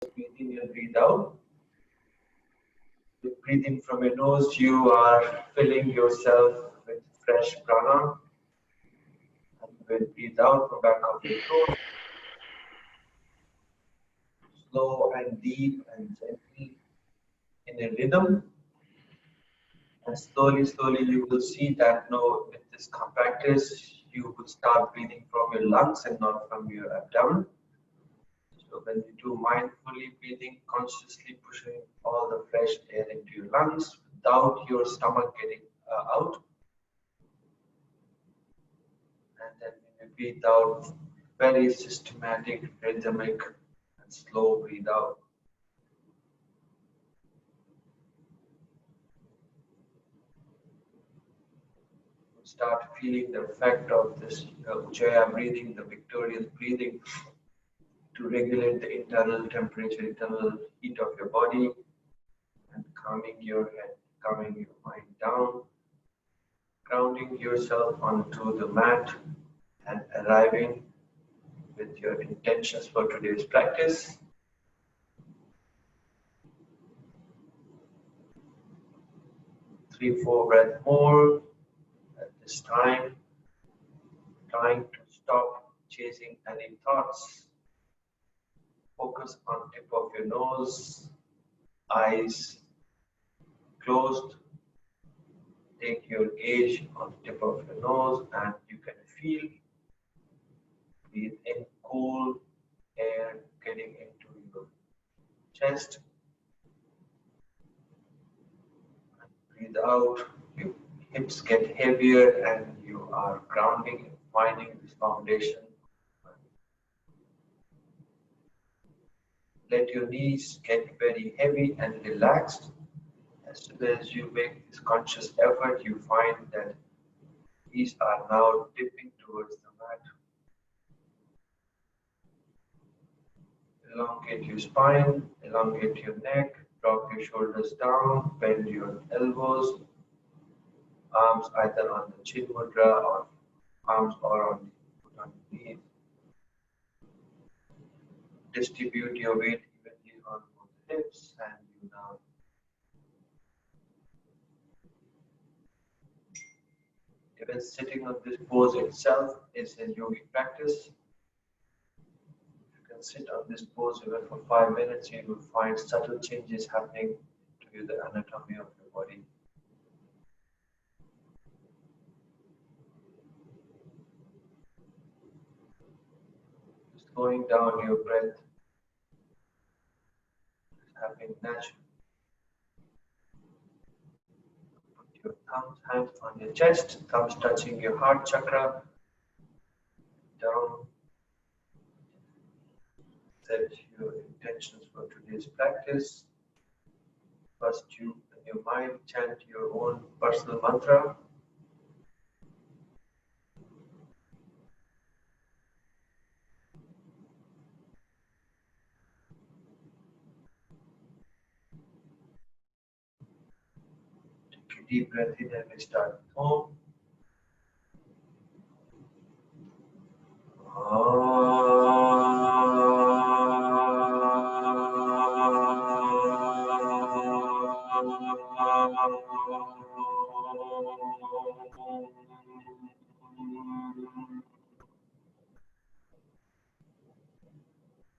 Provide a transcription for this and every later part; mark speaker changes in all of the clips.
Speaker 1: breathe in and breathe out. With breathing from your nose, you are filling yourself with fresh prana. And when breathe out from back of your throat, slow and deep and gently in a rhythm. And slowly, slowly, you will see that now with this practice, you will start breathing from your lungs and not from your abdomen. So when you do mindfully breathing, consciously pushing all the fresh air into your lungs without your stomach getting out. And then when you breathe out, very systematic, rhythmic, and slow breathe out. Start feeling the effect of this Ujjayi breathing, the victorious breathing, to regulate the internal temperature, internal heat of your body, and calming your head, calming your mind down, grounding yourself onto the mat, and arriving with your intentions for today's practice. Three, four breaths more at this time, trying to stop chasing any thoughts. Focus on tip of your nose, eyes closed. Take your gaze on the tip of your nose and you can feel, breathe in cool air getting into your chest. And breathe out, your hips get heavier and you are grounding, finding this foundation. Let your knees get very heavy and relaxed. As soon as you make this conscious effort, you find that these are now dipping towards the mat. Elongate your spine, elongate your neck, drop your shoulders down, bend your elbows, arms either on the chin mudra or arms or on the knees. Distribute your weight evenly on both hips and you now even sitting on this pose itself is a yogic practice. If you can sit on this pose even for 5 minutes, you will find subtle changes happening to the anatomy of your body. Slowing down your breath is happening naturally. Your thumbs, hands on your chest, thumbs touching your heart chakra, down. Set your intentions for today's practice. First, you in your mind chant your own personal mantra. Take a deep breath in and we start with Om.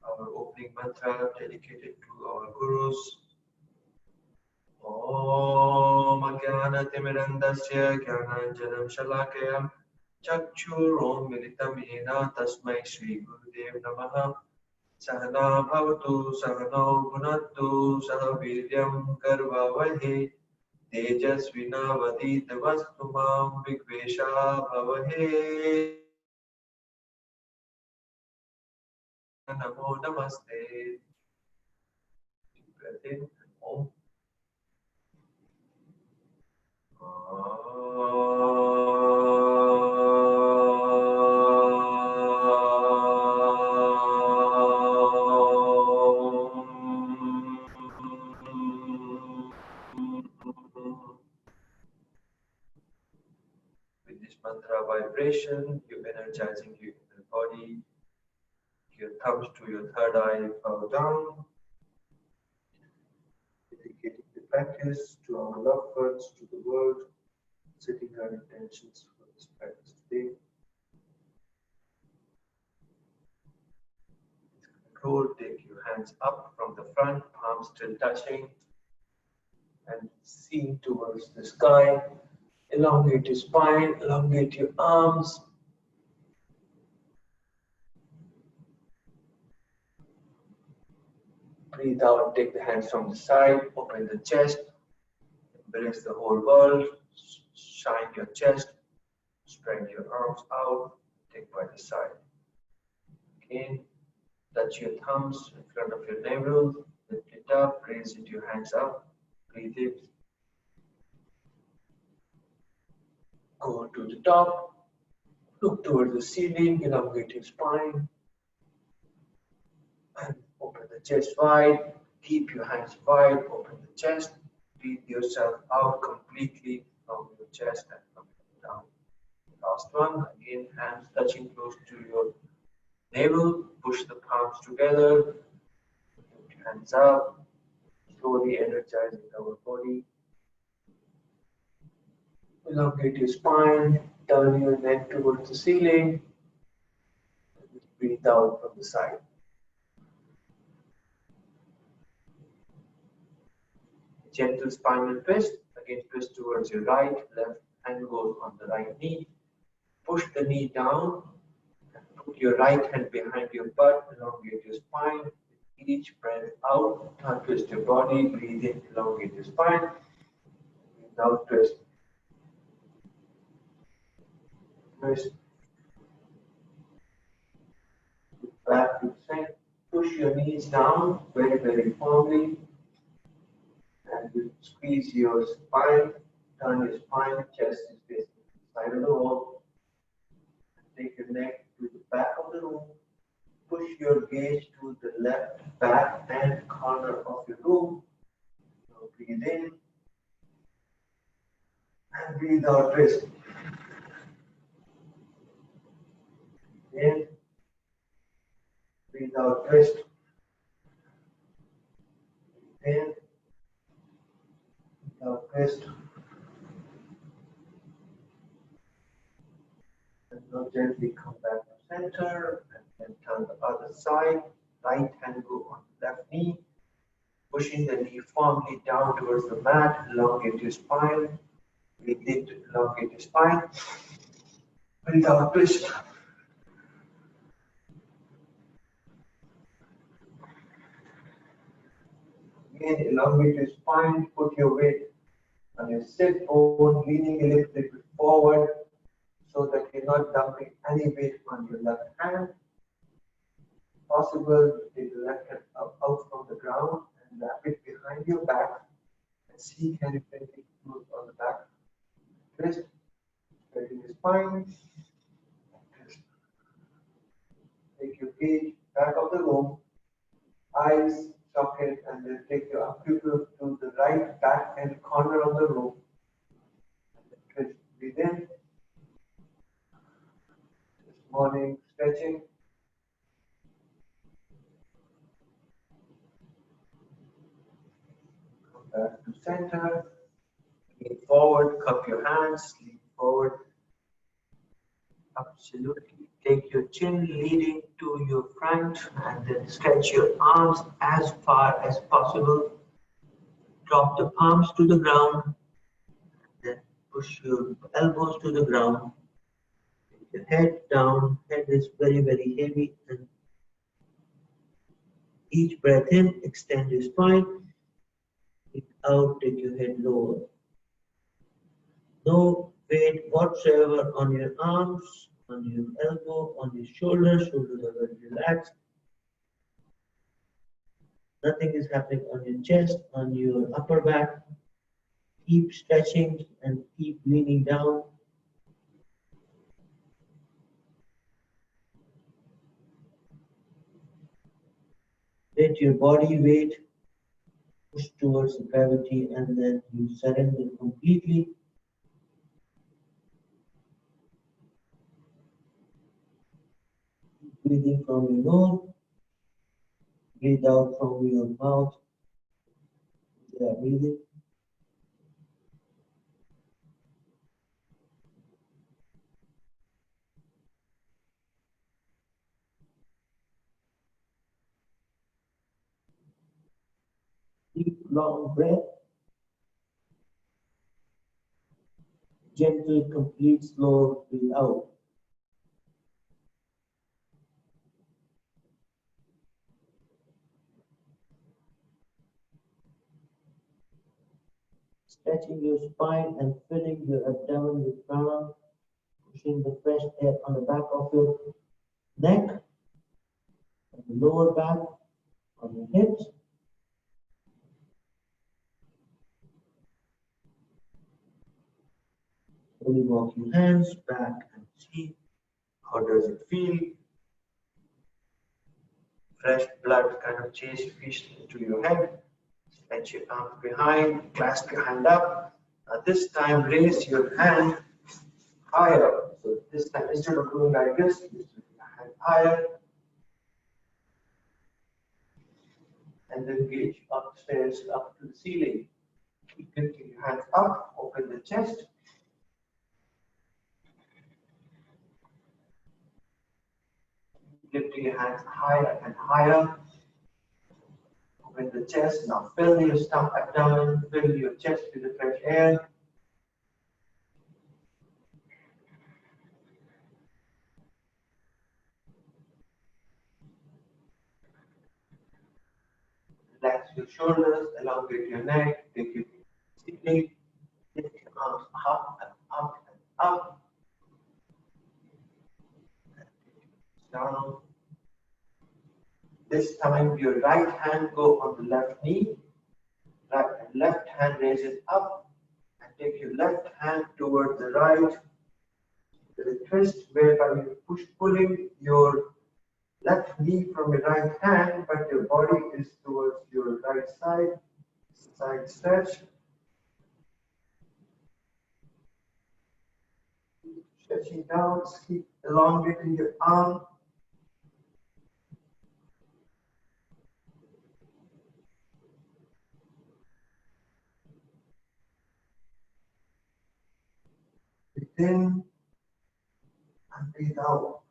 Speaker 1: Our opening mantra dedicated to our gurus. Om Ajnanatimirandasya Jnananjanam Shalakaya Chakshuromilitam Yena Tasmai Shri Gurudev Namaha Sahana Bhavatu Sahano Bhunattu Sahaviryam Karvavahe Tejasvinavaditavastu Mam Vigvesha Bhavahe Namo Namaste. Deep breath in. Om. With this mantra vibration, you're energizing your inner body. Your thumbs to your third eye, bow down. practice to our loved ones, to the world, setting our intentions for this practice today. Control, take your hands up from the front, palms still touching, and seeing towards the sky. Elongate your spine, elongate your arms. Breathe out, take the hands from the side, open the chest, embrace the whole world, shine your chest, spread your arms out, take by the side. Again, touch your thumbs in front of your navel, lift it up, raise it, your hands up, breathe it. Go to the top, look towards the ceiling, elongate your spine, and open the chest wide. Keep your hands wide, open the chest, breathe yourself out completely from your chest and from down. Last one, again, hands touching close to your navel, push the palms together, lift your hands up, slowly energizing our body. Elongate your spine, turn your neck towards the ceiling, breathe out from the side. Gentle spinal twist, again twist towards your right, left hand goes on the right knee. Push the knee down, and put your right hand behind your butt, elongate your spine. With each breath out, twist your body, breathe in, elongate your spine. Breathe out, twist. Twist. Back to center. Push your knees down very, very firmly. And you squeeze your spine, turn your spine, chest is facing the side of the wall. Take your neck to the back of the room. Push your gaze to the left back and corner of your room. Now breathe in and breathe out, twist. In, breathe out, twist. In, breathe out, twist. And now gently come back to center and then turn the other side. Right hand go on the left knee. Pushing the knee firmly down towards the mat. Elongate your spine. Breathe in to elongate your spine. Breathe out, twist. Again, elongate your spine. Put your weight on your sit bone, leaning a little bit forward so that you're not dumping any weight on your left hand. Possible, take the left hand out from the ground and wrap it behind your back and see can you bring it close on the back. Twist, straighten your spine. Twist. Take your gaze back of the room, eyes socket, and then take your pupil to the right back and corner of the room. And then twist, breathe in. This morning stretching. Back to center, lean forward, cup your hands, lean forward. Absolutely. Take your chin leading to your front and then stretch your arms as far as possible. Drop the palms to the ground, then push your elbows to the ground. Take your head down, head is very, very heavy, and each breath in, extend your spine. Out, take your head lower. No weight whatsoever on your arms, on your elbow, on your shoulders. Shoulders are very relaxed. Nothing is happening on your chest, on your upper back. Keep stretching and keep leaning down. Let your body weight push towards the gravity and then you surrender completely. Breathing from your nose, breathe out from your mouth. Yeah, breathing.
Speaker 2: Deep, long breath. Gentle, complete, slow breathe out. Stretching your spine and filling your abdomen with prana, pushing the fresh air on the back of your neck, and the lower back, on your hips. Slowly walk your hands back and see how does it feel. Fresh blood kind of chase fish into your head. Stretch your arms behind, clasp your hand up. This time raise your hand higher. So this time instead of doing like this, lift your hand higher. And then reach upstairs up to the ceiling. Keep lifting your hands up, open the chest. Lifting your hands higher and higher. Open the chest. Now fill your stomach, abdomen, fill your chest with the fresh air. Relax your shoulders, elongate your neck, take your ceiling, lift your arms up and up and up. Down. This time your right hand go on the left knee, left hand raises up, and take your left hand toward the right. With a twist whereby you pulling your left knee from your right hand, but your body is towards your right side. Side stretch. Stretching down, keep elongating your arm. Breathe in and breathe out.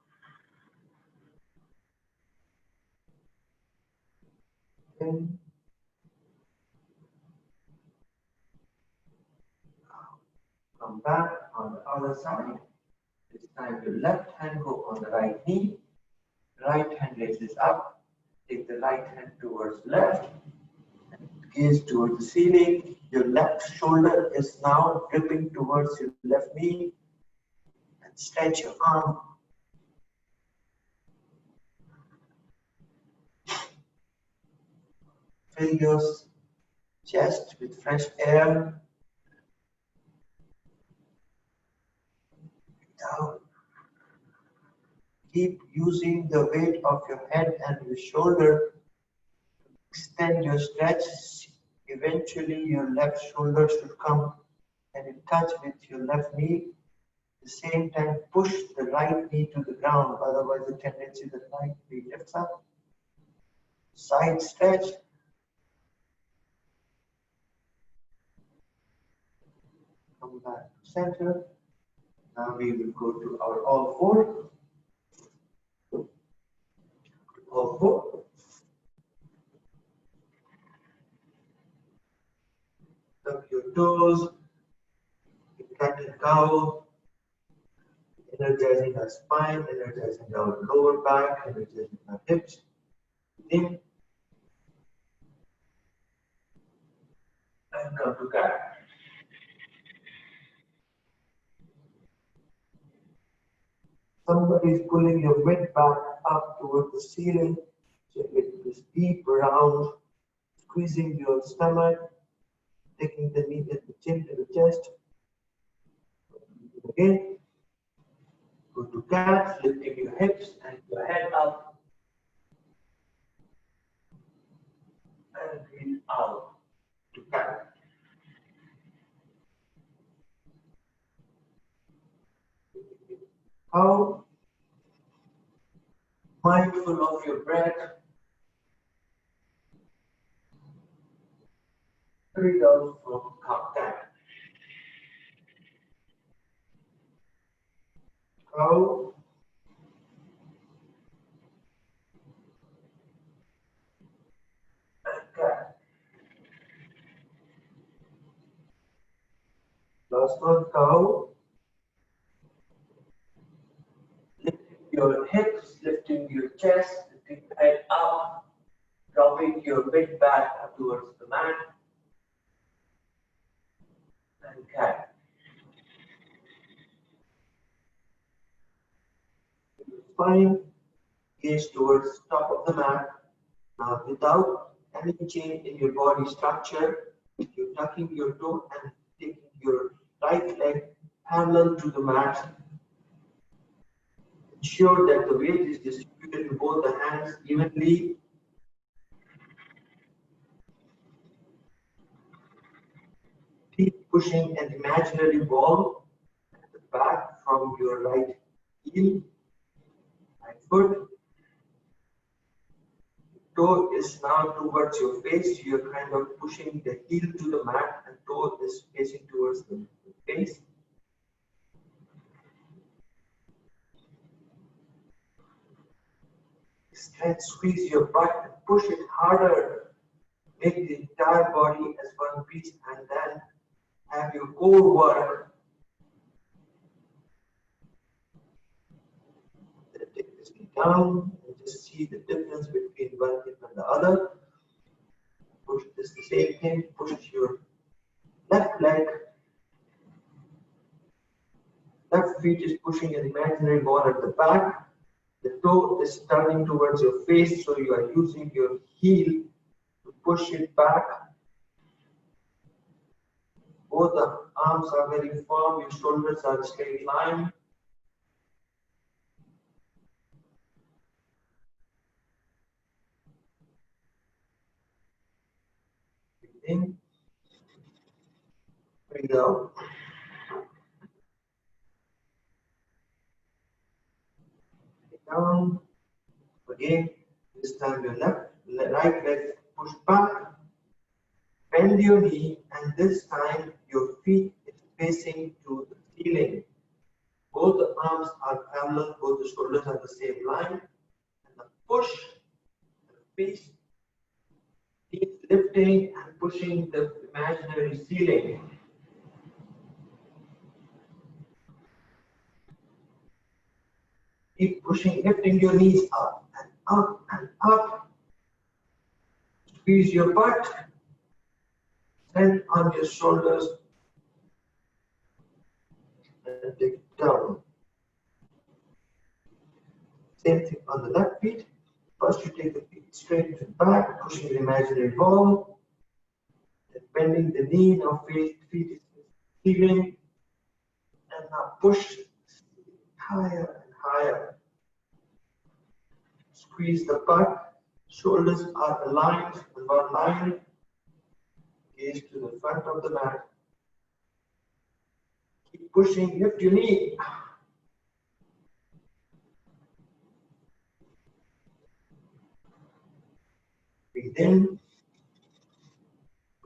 Speaker 2: In. Come back on the other side. This time your left hand go on the right knee. Right hand raises up. Take the right hand towards left. Gaze towards the ceiling. Your left shoulder is now dripping towards your left knee. And stretch your arm. Fill your chest with fresh air. Down. Keep using the weight of your head and your shoulder. Extend your stretch. Eventually, your left shoulder should come and in touch with your left knee. At the same time, push the right knee to the ground. Otherwise, the tendency the right knee lifts up. Side stretch. Come back to center. Now we will go to our all four. All four. Tuck your toes. Cat and cow. Energizing our spine, energizing our lower back, energizing our hips. In. And come to cat. Somebody is pulling your mid back up towards the ceiling. So it is deep round, squeezing your stomach, taking the knee at the chin to the chest. Again. Go to cat, lifting your hips and your head up. And breathe out to cat. How mindful of your breath. Breathe out from cat. How and cat. Last one, cow. Lifting your hips, lifting your chest, lifting the head up, dropping your mid back up towards the mat. And cat. Spine, gaze towards top of the mat. Now, without any change in your body structure, you're tucking your toe and taking your right leg parallel to the mat. Ensure that the weight is distributed to both the hands evenly. Keep pushing an imaginary ball at the back from your right heel, right foot. Toe is now towards your face. You're kind of pushing the heel to the mat and toe is facing towards the face. Stretch, squeeze your butt and push it harder. Make the entire body as one piece and then have your core work. Then take this knee down and just see the difference between one hip and the other. Push this the same thing, push your left leg. Left feet is pushing an imaginary ball at the back. The toe is turning towards your face, so you are using your heel to push it back. Both the arms are very firm, your shoulders are straight line. Breathe in, breathe out. Down. Again, this time your right leg push back. Bend your knee, and this time your feet is facing to the ceiling. Both the arms are parallel, both the shoulders are the same line. And the push, the face keeps lifting and pushing the imaginary ceiling. Keep pushing, lifting your knees up and up and up. Squeeze your butt. Stand on your shoulders and take it down. Same thing on the left feet. First you take the feet straight to the back, pushing the imaginary ball. Then bending the knee, now feet is ceiling. And now push higher and higher. Squeeze the butt. Shoulders are aligned in one line. Gaze to the front of the mat. Keep pushing, lift your knee. Breathe in,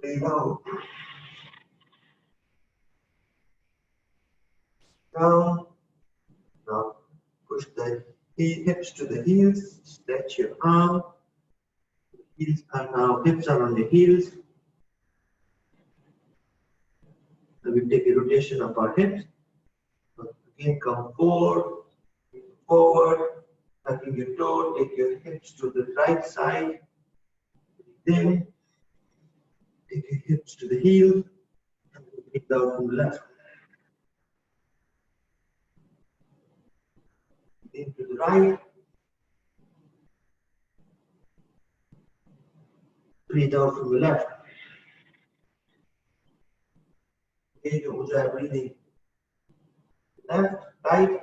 Speaker 2: breathe out. Down. Now push the hips to the heels, stretch your arm. Heels are now, hips are on the heels. So we take a rotation of our hips. Again, come forward, tucking your toe, take your hips to the right side. Then take your hips to the heel and breathe out from the left. Then to the right. Breathe out from the left. Again, your Ujjayi breathing. Left, right.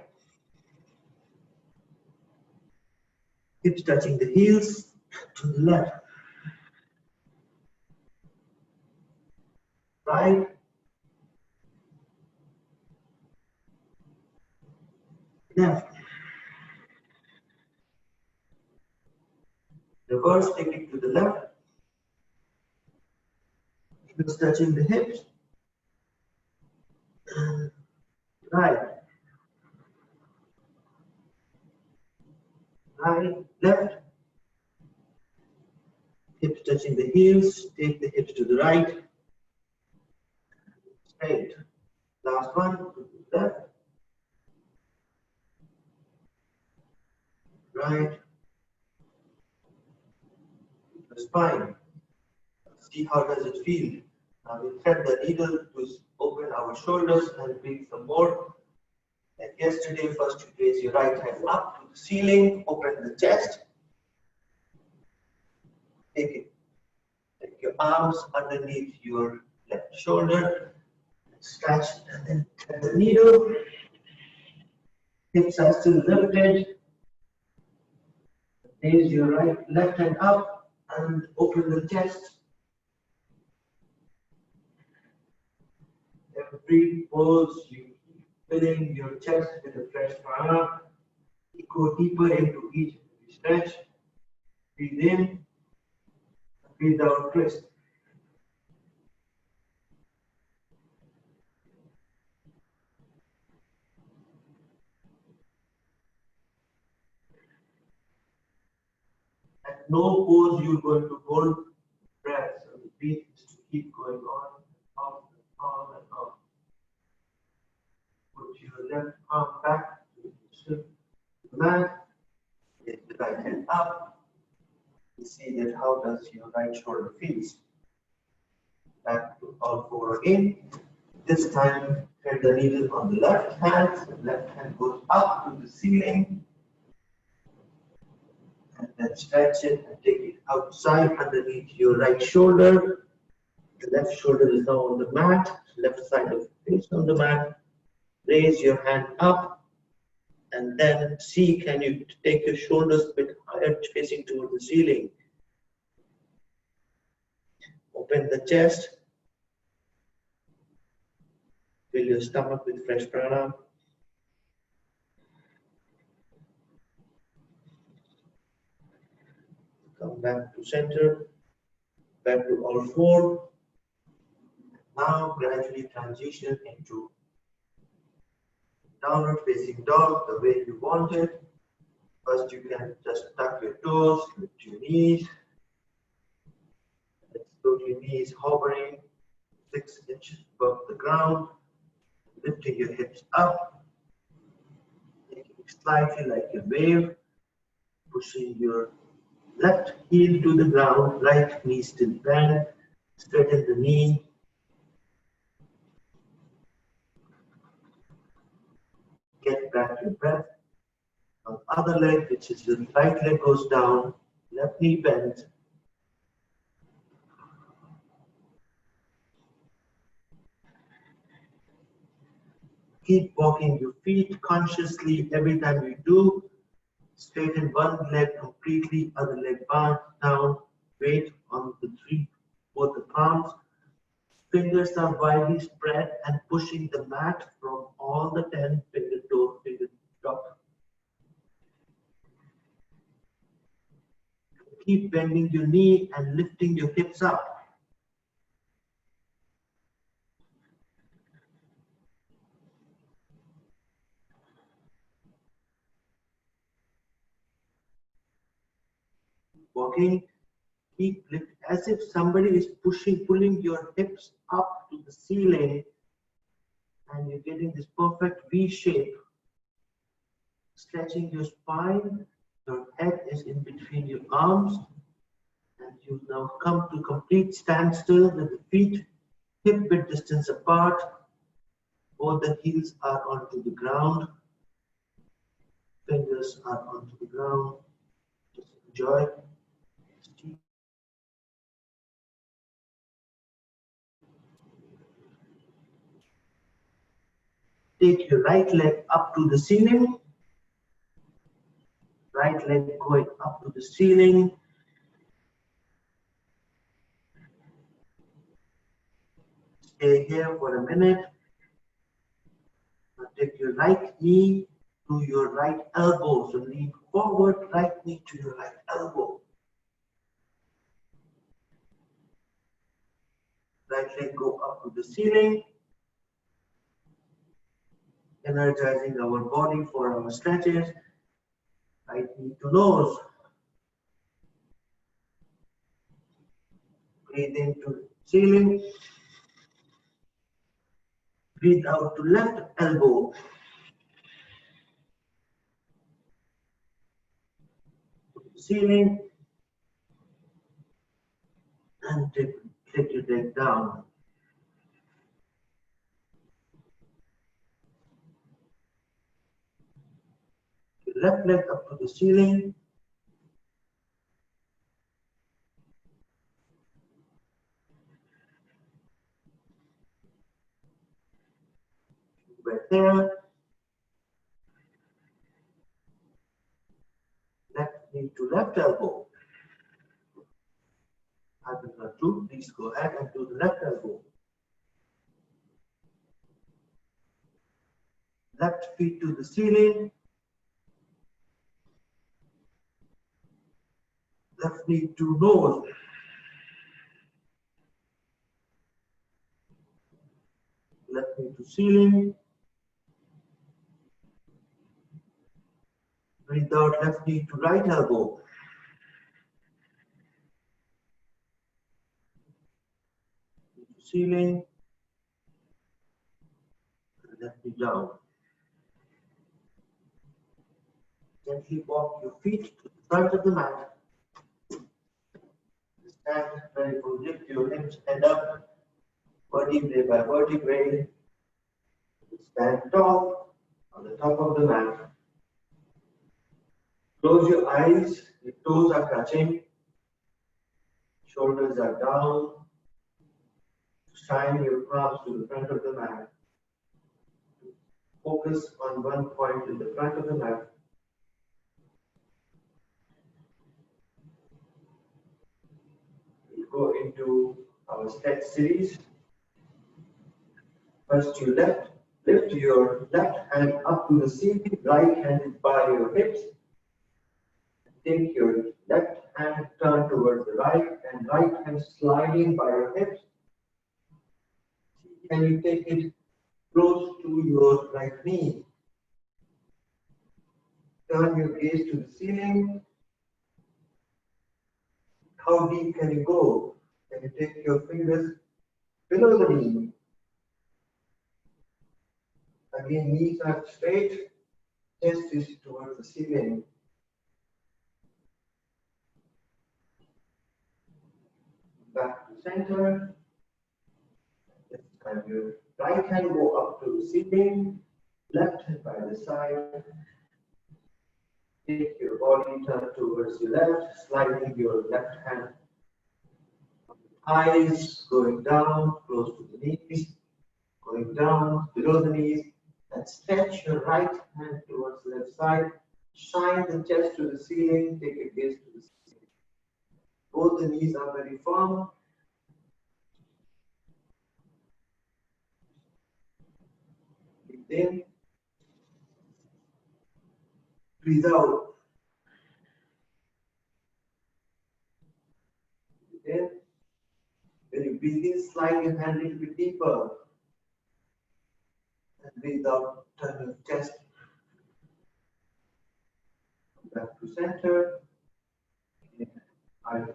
Speaker 2: Hips touching the heels to the left. Right. Left. Reverse, take it to the left. Hips touching the hips. Right. Right, left. Hips touching the heels. Take the hips to the right. Straight. Last one, to the left, right, the spine. See how does it feel. Now we thread the needle to open our shoulders and breathe some more. Like yesterday, first you raise your right hand up to the ceiling, open the chest. Take your arms underneath your left shoulder, stretch and then thread the needle. Hips are still lifted. Raise your left hand up and open the chest. Every pose you keep filling your chest with a fresh prana. Go deeper into each stretch. Breathe in, breathe out, twist. At no pose you're going to hold breath. So the breath is to keep going on, off, and on. Put your left arm back to the mat. Lift the right hand up. You see that how does your right shoulder feels. Back to all four again. This time, thread the needle on the left hand. The left hand goes up to the ceiling. And then stretch it and take it outside underneath your right shoulder. The left shoulder is now on the mat. Left side of the face on the mat. Raise your hand up. And then see, can you take your shoulders a bit higher, facing toward the ceiling. Open the chest. Fill your stomach with fresh prana. Come back to center. Back to all four. Now gradually transition into downward facing dog the way you want it. First you can just tuck your toes, lift your knees. Let's go to your knees hovering 6 inches above the ground. Lifting your hips up. Making it slightly like a wave. Pushing your left heel to the ground, right knee still bent. Straighten the knee. Get back your breath. On the other leg, which is the right leg, goes down, left knee bends. Keep walking your feet consciously every time you do. Straighten one leg completely, other leg down. Weight on the both the palms. Fingers are widely spread and pushing the mat from all the 10 finger top. Keep bending your knee and lifting your hips up. Walking, keep lift as if somebody is pulling your hips up to the ceiling, and you're getting this perfect V shape. Stretching your spine, your head is in between your arms, and you now come to complete standstill with the feet hip width distance apart. Both the heels are onto the ground. Fingers are onto the ground. Just enjoy. Take your right leg up to the ceiling. Right leg going up to the ceiling. Stay here for a minute. Now take your right knee to your right elbow. So lean forward, right knee to your right elbow. Right leg go up to the ceiling. Energizing our body for our stretches. Right knee to nose. Breathe into ceiling. Breathe out to left elbow. Ceiling. And take your leg down. Your left leg up to the ceiling. Right there. Left knee to left elbow. I will not do. Please go ahead and do the left elbow. Left feet to the ceiling. Left knee to nose. Left knee to ceiling. Breathe out, left knee to right elbow. Ceiling. Left knee down. Gently walk your feet to the front of the mat. Stand very good. Lift your hips head up, vertebrae by vertebrae. Stand tall on the top of the mat. Close your eyes, your toes are touching, shoulders are down. Shine your palms to the front of the mat. Focus on one point in the front of the mat. We'll go into our stretch series. First, you lift your left hand up to the ceiling, right hand is by your hips. Take your left hand, turn towards the right, and right hand sliding by your hips. Can you take it close to your right knee? Turn your gaze to the ceiling. How deep can you go? Can you take your fingers below the knee? Again, knees are straight, chest is towards the ceiling. Back to center. Let's have your right hand go up to the ceiling, left hand by the side. Take your body, turn towards your left, sliding your left hand. Eyes going down, close to the knees, going down, below the knees, and stretch your right hand towards the left side. Shine the chest to the ceiling, take your gaze to the ceiling. Both the knees are very firm. Breathe in. Breathe out. Breathe in. When you breathe in, slide your hand a little bit deeper. And breathe out, turn your chest back to center. Eyes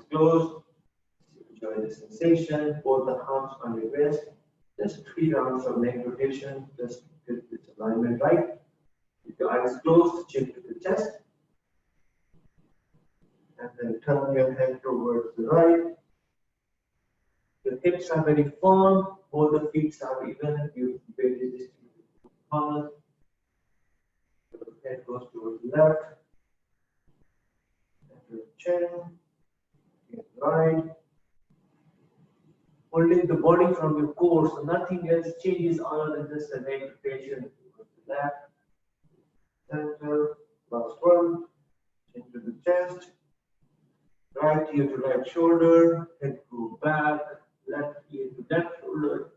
Speaker 2: closed. Enjoy the sensation. Both the arms on your wrist. Just 3 rounds of neck rotation. Just get this alignment right. With your eyes closed, chin to the chest. And then turn your head towards the right. Your hips are very firm. Both the feet are even. You barely distribute the palms. Your head goes towards the left. Your chin. Get right. Holding the body from your core, so nothing else changes other than just a neck rotation towards the left. Center. Last one. Chin to the chest. Right ear to right shoulder. Head go back. Left ear to left shoulder.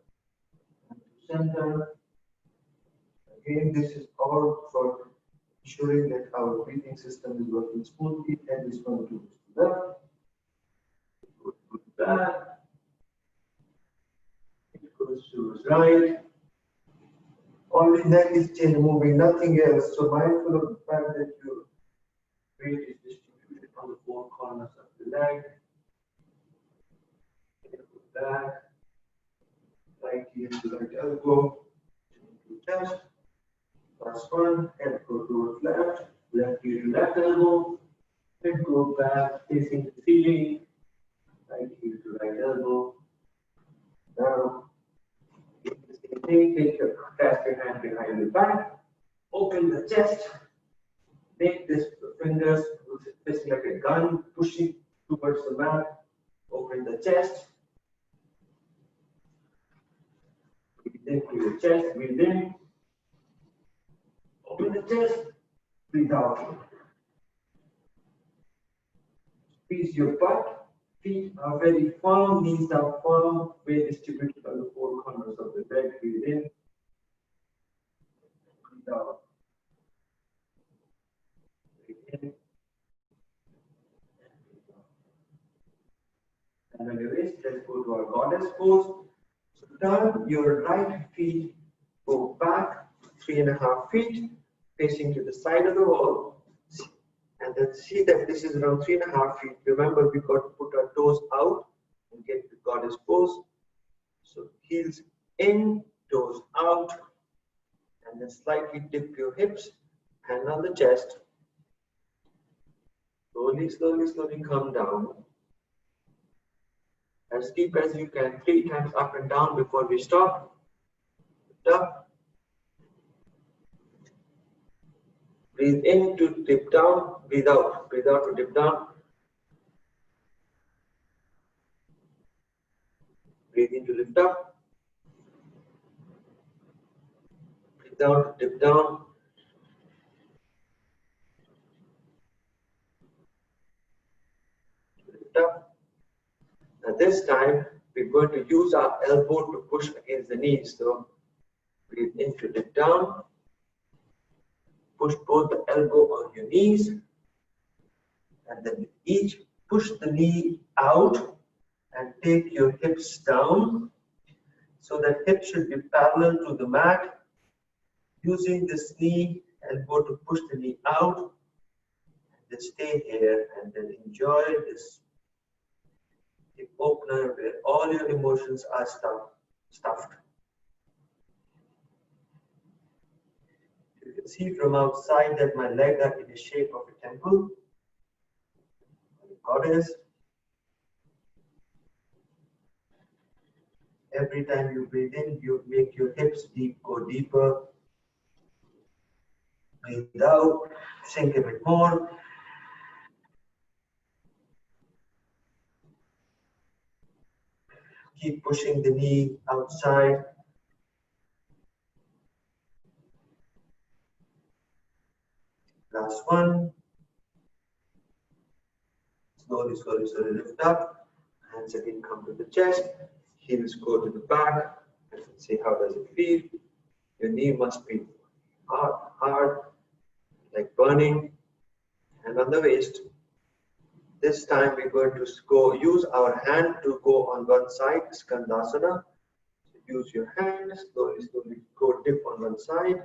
Speaker 2: And to center. Again, this is all for ensuring that our breathing system is working smoothly. And this one to the left. Go back. It goes to the right. Only neck is change, moving, nothing else. So mindful of the fact that your weight is distributed on the 4 corners of the leg. Go back. right heel to right elbow, to chest. Last one, head go towards left, left heel to left elbow, head go back facing the ceiling, right heel to right elbow, down. Do the same thing, clasp your hand behind your back, open the chest, make this fingers facing like a gun, pushing towards the mat, open the chest, breathe into your chest, breathe in, open the chest, breathe out. Squeeze your butt, feet are very firm, knees are firm, weight distributed on the four corners of the bed, breathe in, breathe out. Breathe in, and on your wrist, let's go to our goddess pose. So turn your right feet, go back 3.5 feet, facing to the side of the wall. And then see that this is around 3.5 feet. Remember, we got to put our toes out and get the goddess pose. So heels in, toes out, and then slightly dip your hips, hand on the chest. Slowly, slowly, slowly come down. As deep as you can, 3 times up and down before we stop. Lift up. Breathe in to dip down, breathe out to dip down. Breathe in to lift up. Breathe out to dip down. Lift up. Now this time, we're going to use our elbow to push against the knees. So breathe in to dip down. Push both the elbow on your knees. And then each push the knee out and take your hips down. So that hips should be parallel to the mat. Using this knee, elbow to push the knee out. Then stay here and then enjoy this hip opener where all your emotions are stuffed. You can see from outside that my legs are in the shape of a temple. Goddess. Every time you breathe in, you make your hips go deeper. Breathe out, sink a bit more. Keep pushing the knee outside. Last one. Slowly, slowly, slowly lift up. Hands again come to the chest. Heels go to the back. And see how does it feel. Your knee must be hard, like burning. And on the waist. This time we're going to use our hand to go on one side, Skandasana. So use your hand, slowly, slowly go dip on one side.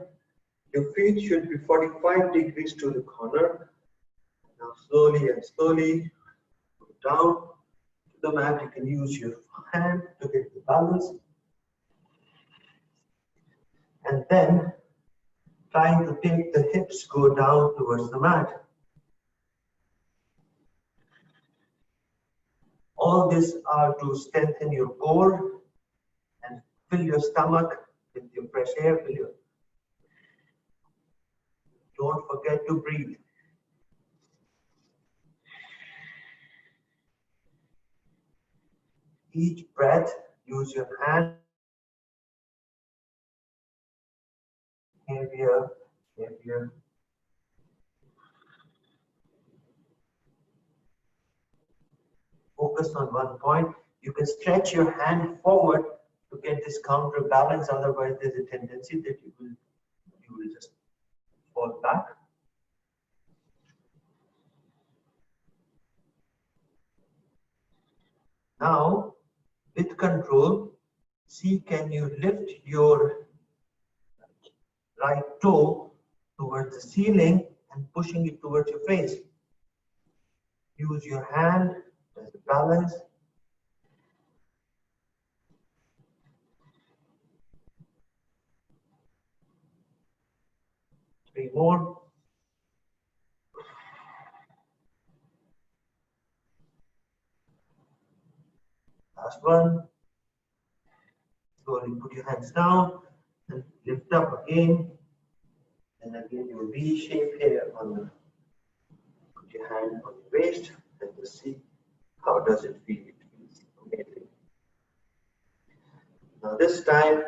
Speaker 2: Your feet should be 45 degrees to the corner. Now slowly and slowly go down to the mat. You can use your hand to get the balance. And then trying to take the hips go down towards the mat. All these are to strengthen your core and fill your stomach with your fresh air. Don't forget to breathe. Each breath, use your hand. Heavier, heavier. Focus on one point. You can stretch your hand forward to get this counterbalance. Otherwise, there's a tendency that you will just fall back. Now, with control, see, can you lift your right toe towards the ceiling and pushing it towards your face. Use your hand as a balance.
Speaker 1: Three more. Last one. Slowly put your hands down and lift up again. And again, your V shape here on the, put your hand on your waist and just see how does it feel. It feels amazing. Now this time,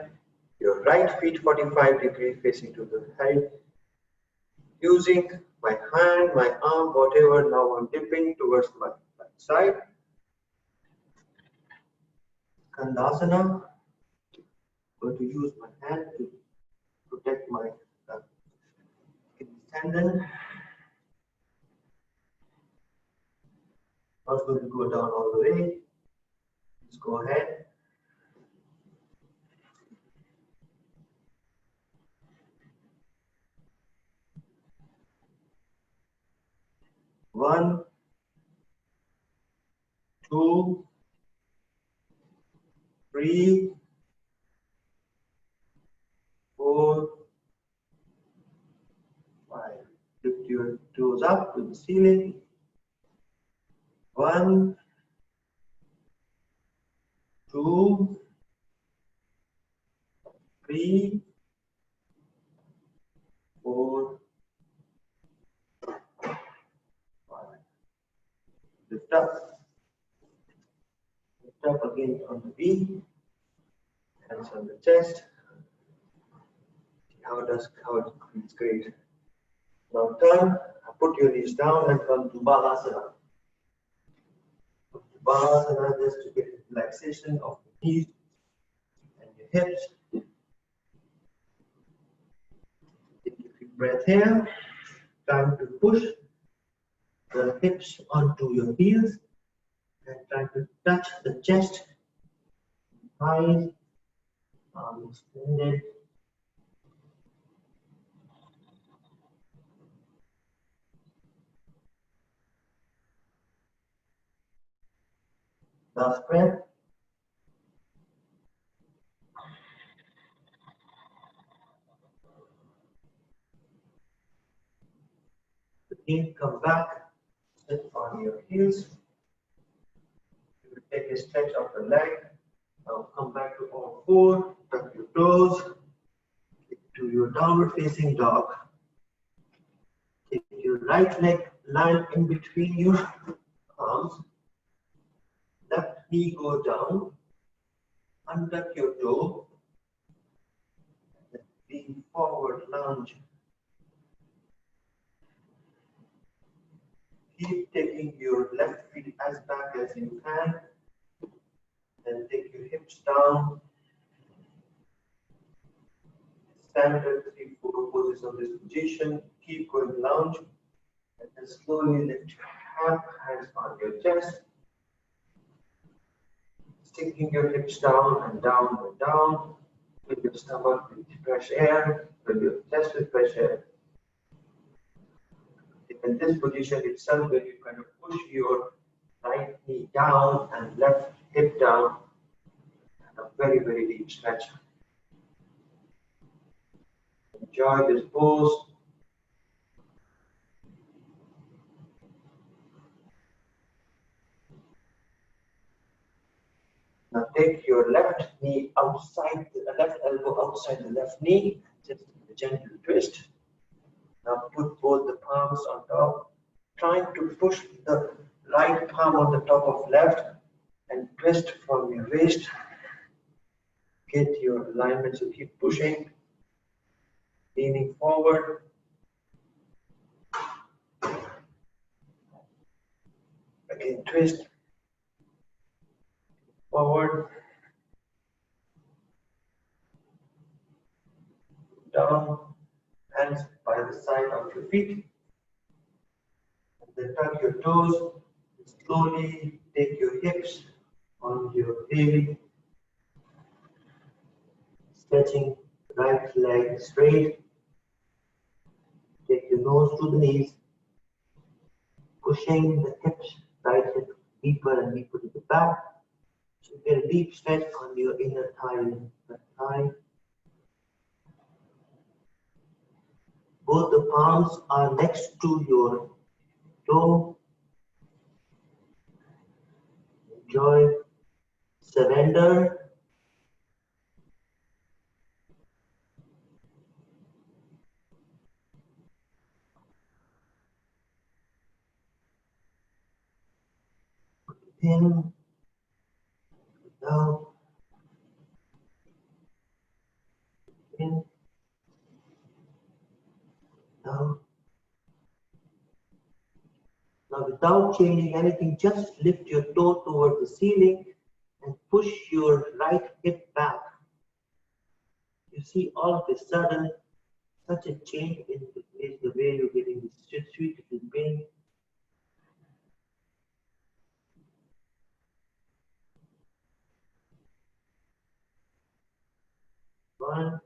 Speaker 1: your right feet 45 degrees facing to the side. Using my hand, my arm, whatever, now I'm dipping towards my right side. Skandasana. I'm going to use my hand to protect my tendon. Not going to go down all the way. Just go ahead. One, two, three, four, five. Lift your toes up to the ceiling. One, two, three, four, five. Lift up. Lift up again on the V. Hands on the chest. How it feels great. Now turn, put your knees down and come to Balasana. Balasana just to get relaxation of the knees and your hips. Take a deep breath here. Time to push the hips onto your heels and try to touch the chest, thighs, arms extended. Last breath. Again, come back, sit on your heels. You will take a stretch of the leg. Now come back to all four, tuck your toes, to your downward facing dog. Take your right leg, line in between your arms. Left knee go down, untuck your toe, lean forward lunge. Keep taking your left feet as back as you can. Then take your hips down. Standard 3-4 poses of this position. Keep going lunge. And then slowly lift your hands on your chest. Sticking your hips down and down and down. Fill your stomach with fresh air. Fill your chest with fresh air. In this position itself, where you kind of push your right knee down and left hip down, and a very, very deep stretch. Enjoy this pose. Now take your left knee outside, the left elbow outside the left knee, just a gentle twist. Now put both the palms on top, trying to push the right palm on the top of left and twist from your waist. Get your alignment, so keep pushing, leaning forward. Again, twist, forward, down, hands by the side of your feet. And then tuck your toes. Slowly take your hips on your heel. Stretching right leg straight. Take your nose to the knees. Pushing the hips, right hip deeper and deeper to the back. So get a deep stretch on your inner thigh and left thigh.
Speaker 2: Both the palms are next to your toe. Enjoy. Surrender. In, out, in, out. Now, without changing anything, just lift your toe towards the ceiling and push your right hip back. You see, all of a sudden, such a change in the way you're getting this sweet little pain. One,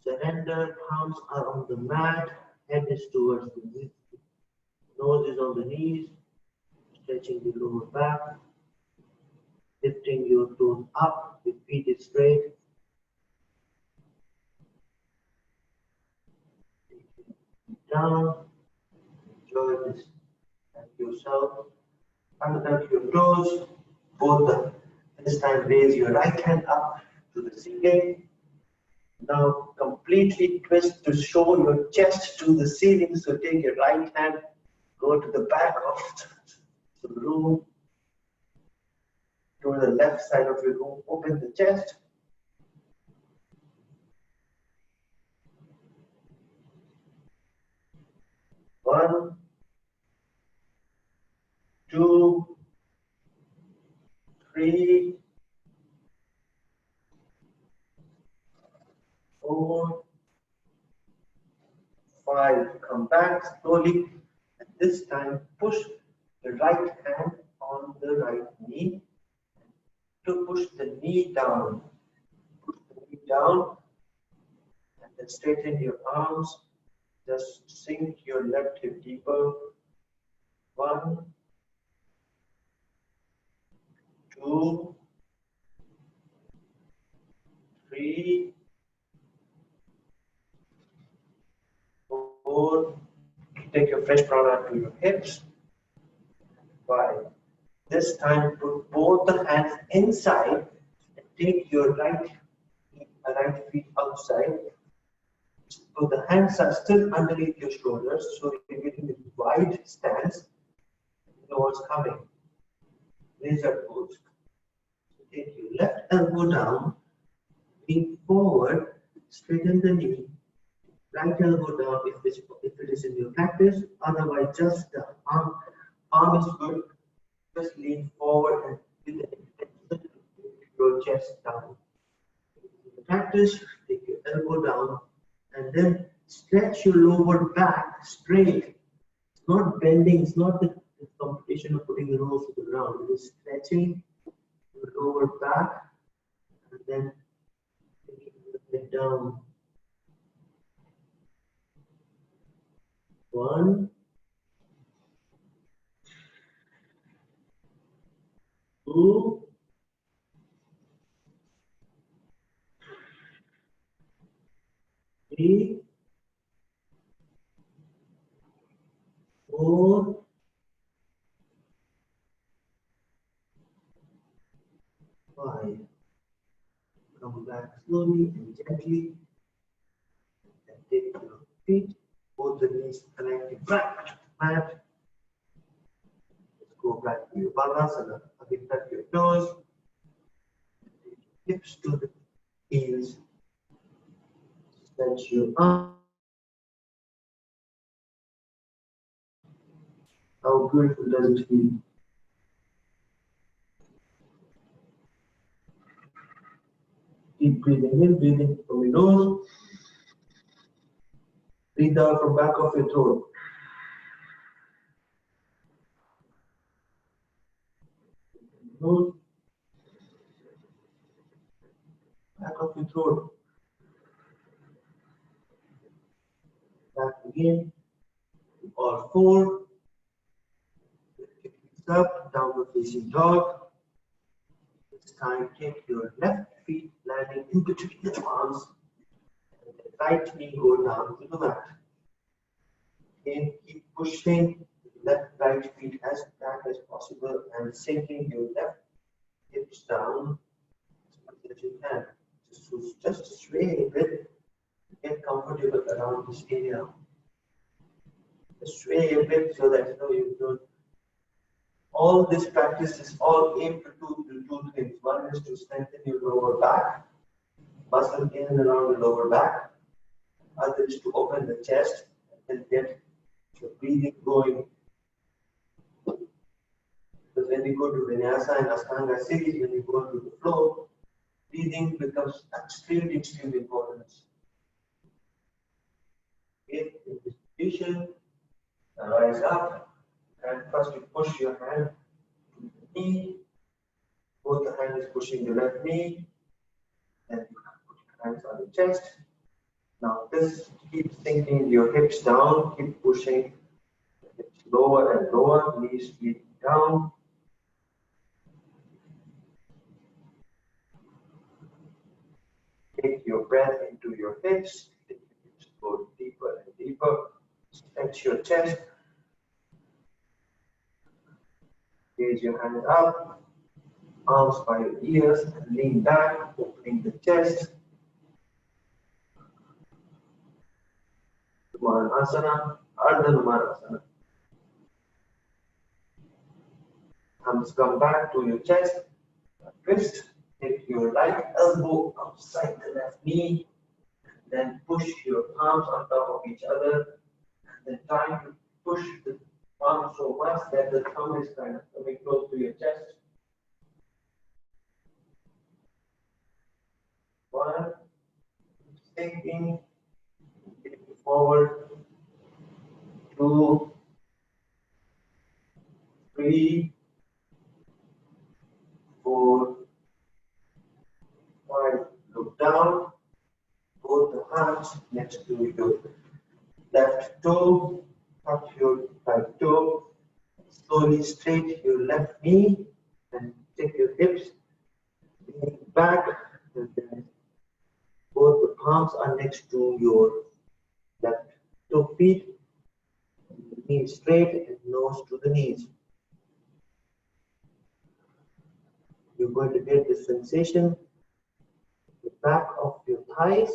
Speaker 2: surrender, palms are on the mat, head is towards the knees, nose is on the knees, stretching the lower back, lifting your toes up, the feet is straight. Down, enjoy this and yourself. Untouch your toes, both this time raise your right hand up to the ceiling. Now completely twist to show your chest to the ceiling. So take your right hand, go to the back of the room, to the left side of your room, open the chest. One, two, three, 4, 5. Come back slowly. And this time, push the right hand on the right knee to push the knee down. Push the knee down and then straighten your arms. Just sink your left hip deeper. 1, 2, 3, 4. Take your fresh prana to your hips. 5. This time, put both the hands inside and take your right feet outside. So the hands are still underneath your shoulders, so you're getting a wide stance. You know what's coming. Laser pose. So take your left elbow down, lean forward, straighten the knee. Right elbow down if it is in your practice. Otherwise, just the arm is good. Just lean forward and with the intention to keep your chest down. In practice, take your elbow down and then stretch your lower back straight. It's not bending, it's not the competition of putting the nose to the ground. It is stretching your lower back and then taking the head down. 1, 2, 3, 4, 5. Come back slowly and gently. And take your feet, both the knees connected back to the mat. Let's go back to your Balasana. Again, touch your toes. Hips to the heels. Stretch your arms. How beautiful does it feel? Keep breathing in, breathing from your nose. Breathe out from back of your throat. Nose. Back of your throat. Back again. All 4. Up, downward facing dog. This time, take your left feet landing in between the palms and then right knee go down to the mat. Again, keep pushing left right feet as back as possible and sinking your left hips down as much as you can. Just sway a bit, get comfortable around this area. Just sway a bit so that you don't. All this practice is all aimed to do two things. One is to strengthen your lower back, muscle in and around the lower back. Other is to open the chest and get your breathing going. Because when you go to Vinyasa and Ashtanga series, when you go to the flow, breathing becomes extremely important. Okay, in this position, rise up, and first you push your hand to the knee. Both the hand is pushing the left knee, and you put your hands on the chest. Now this keep sinking your hips down, keep pushing the hips lower and lower, knees feet down. Take your breath into your hips, take your hips go deeper and deeper, stretch your chest, raise your hands up, arms by your ears, and lean back, opening the chest. Kumaranasana, Ardha Kumaranasana. Thumbs come back to your chest, twist, take your right elbow outside the left knee, then push your palms on top of each other, and then try to push the palm so much that the thumb is kind of coming close to your chest. 1, sinking, taking forward, 2, 3, 4, 5. Look down, both the hands next to your left toe, touch your right toe, slowly straight your left knee and take your hips lean back, and then both the palms are next to your left toe feet, knees straight and nose to the knees. You're going to get the sensation, the back of your thighs,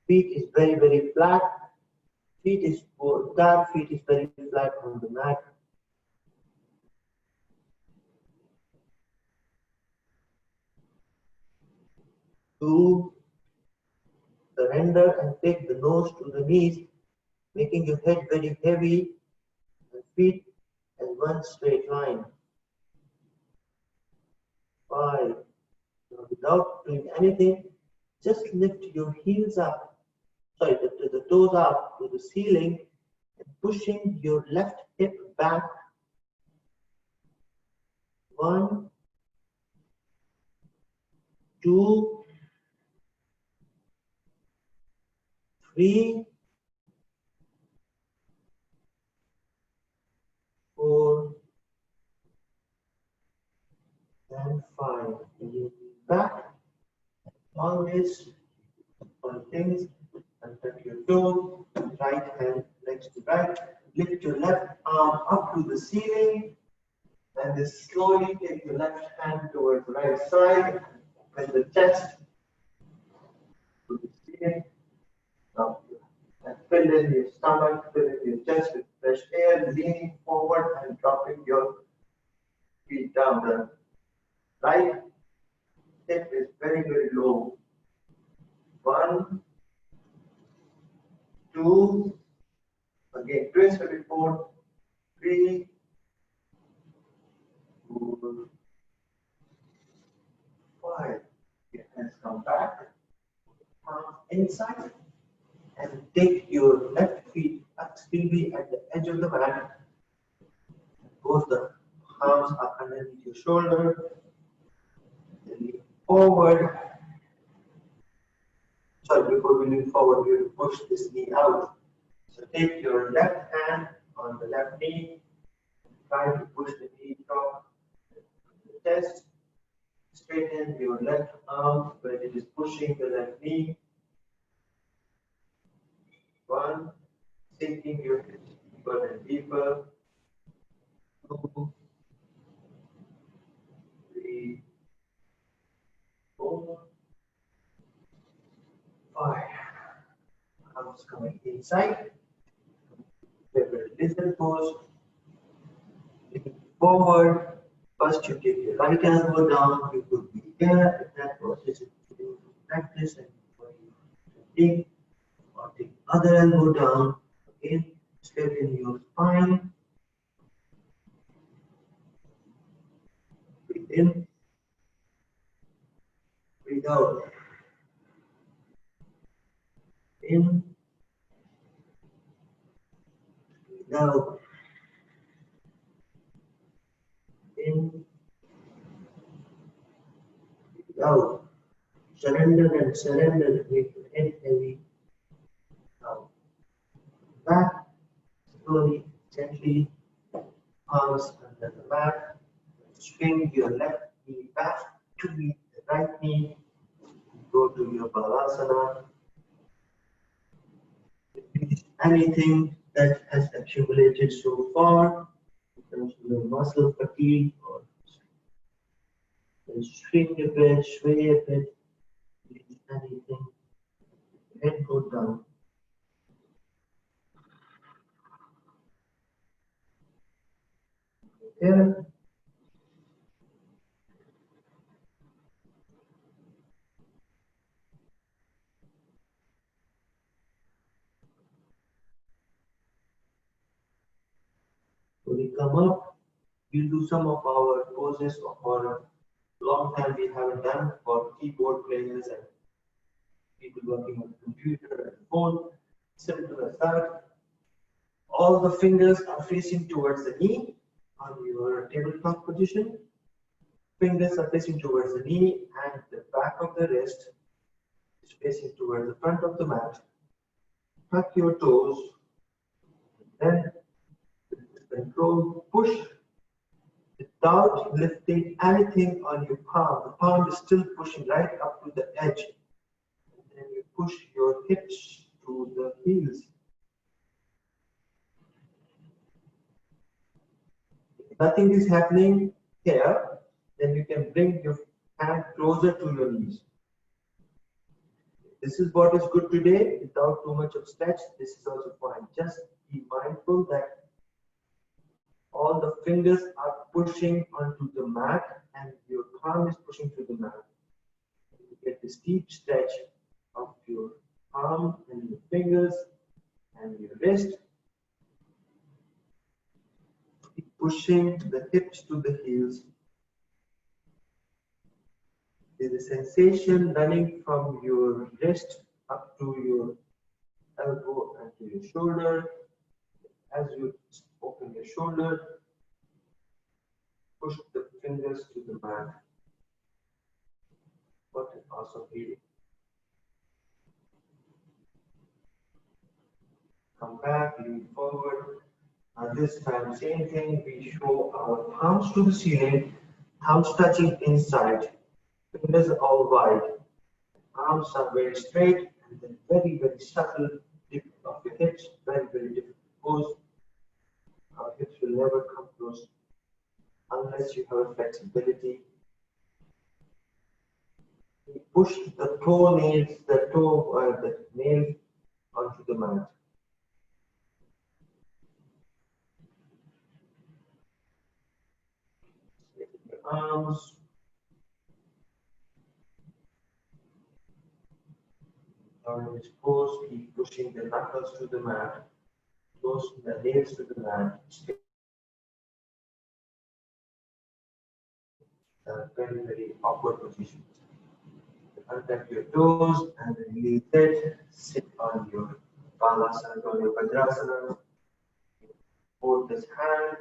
Speaker 2: feet is very flat, feet is very flat on the mat. To surrender and take the nose to the knees, making your head very heavy and feet in one straight line. 5. Now, without doing anything, just lift your heels up, the toes up to the ceiling and pushing your left hip back. 1, 2, 3, 4, and 5. You back, always on things, and touch your toes, right hand next to right. Lift your left arm up to the ceiling, and then slowly take your left hand towards the right side, open the chest to the ceiling. Now, and fill in your stomach, fill in your chest with fresh air, leaning forward and dropping your feet down. The right hip is very low. 1, 2, again twist before, 3, 4, 5. Your hands come back, palms inside, and take your left feet extremely at the edge of the mat. Both the arms are underneath your shoulder. Lean forward. Sorry, before we lean forward, we have to push this knee out. So take your left hand on the left knee. Try to push the knee top the chest. Straighten your left arm where it is pushing the left knee. 1, sinking your hips deeper and deeper. 2, 3, 4, 5. Arms coming inside. Favorite lizard pose. Lean forward. First, you take your right elbow down. You could be here. If that was just practice and take or take other elbow down. Again, straighten your spine. Breathe in. Breathe out. In. Breathe out. In. Breathe out. Surrender and surrender. Make your head heavy. Now, back. Slowly, gently. Arms under the mat. Swing your left knee back to meet the right knee. Go to your Balasana. Release anything that has accumulated so far in terms of the muscle fatigue or swing a bit, sway a bit, release anything. Head go down. Here. So we come up, we'll do some of our poses for a long time we haven't done for keyboard players and people working on computer and phone. Simple as that. All the fingers are facing towards the knee on your tabletop position. Fingers are facing towards the knee and the back of the wrist is facing towards the front of the mat. Tuck your toes. Then control, push without lifting anything on your palm. The palm is still pushing right up to the edge. And then you push your hips to the heels. If nothing is happening here, then you can bring your hand closer to your knees. This is what is good today without too much of stretch. This is also fine. Just be mindful that all the fingers are pushing onto the mat and your palm is pushing to the mat. You get this deep stretch of your palm and your fingers and your wrist. Keep pushing the hips to the heels. There's a sensation running from your wrist up to your elbow and to your shoulder. As you open your shoulder, push the fingers to the mat. What an awesome feeling. Come back, lean forward. And this time, same thing, we show our palms to the ceiling, thumbs touching inside, fingers all wide. Arms are very straight and then very, very subtle dip of your hips, very, very difficult pose. Our hips will never come close unless you have flexibility. We push the nail onto the mat. Arms. During this pose, keep pushing the knuckles to the mat, close the nails to the mat. Very, very awkward position. Untap your toes and then release it. Sit on your Balasana or your Vajrasana. Hold this hand,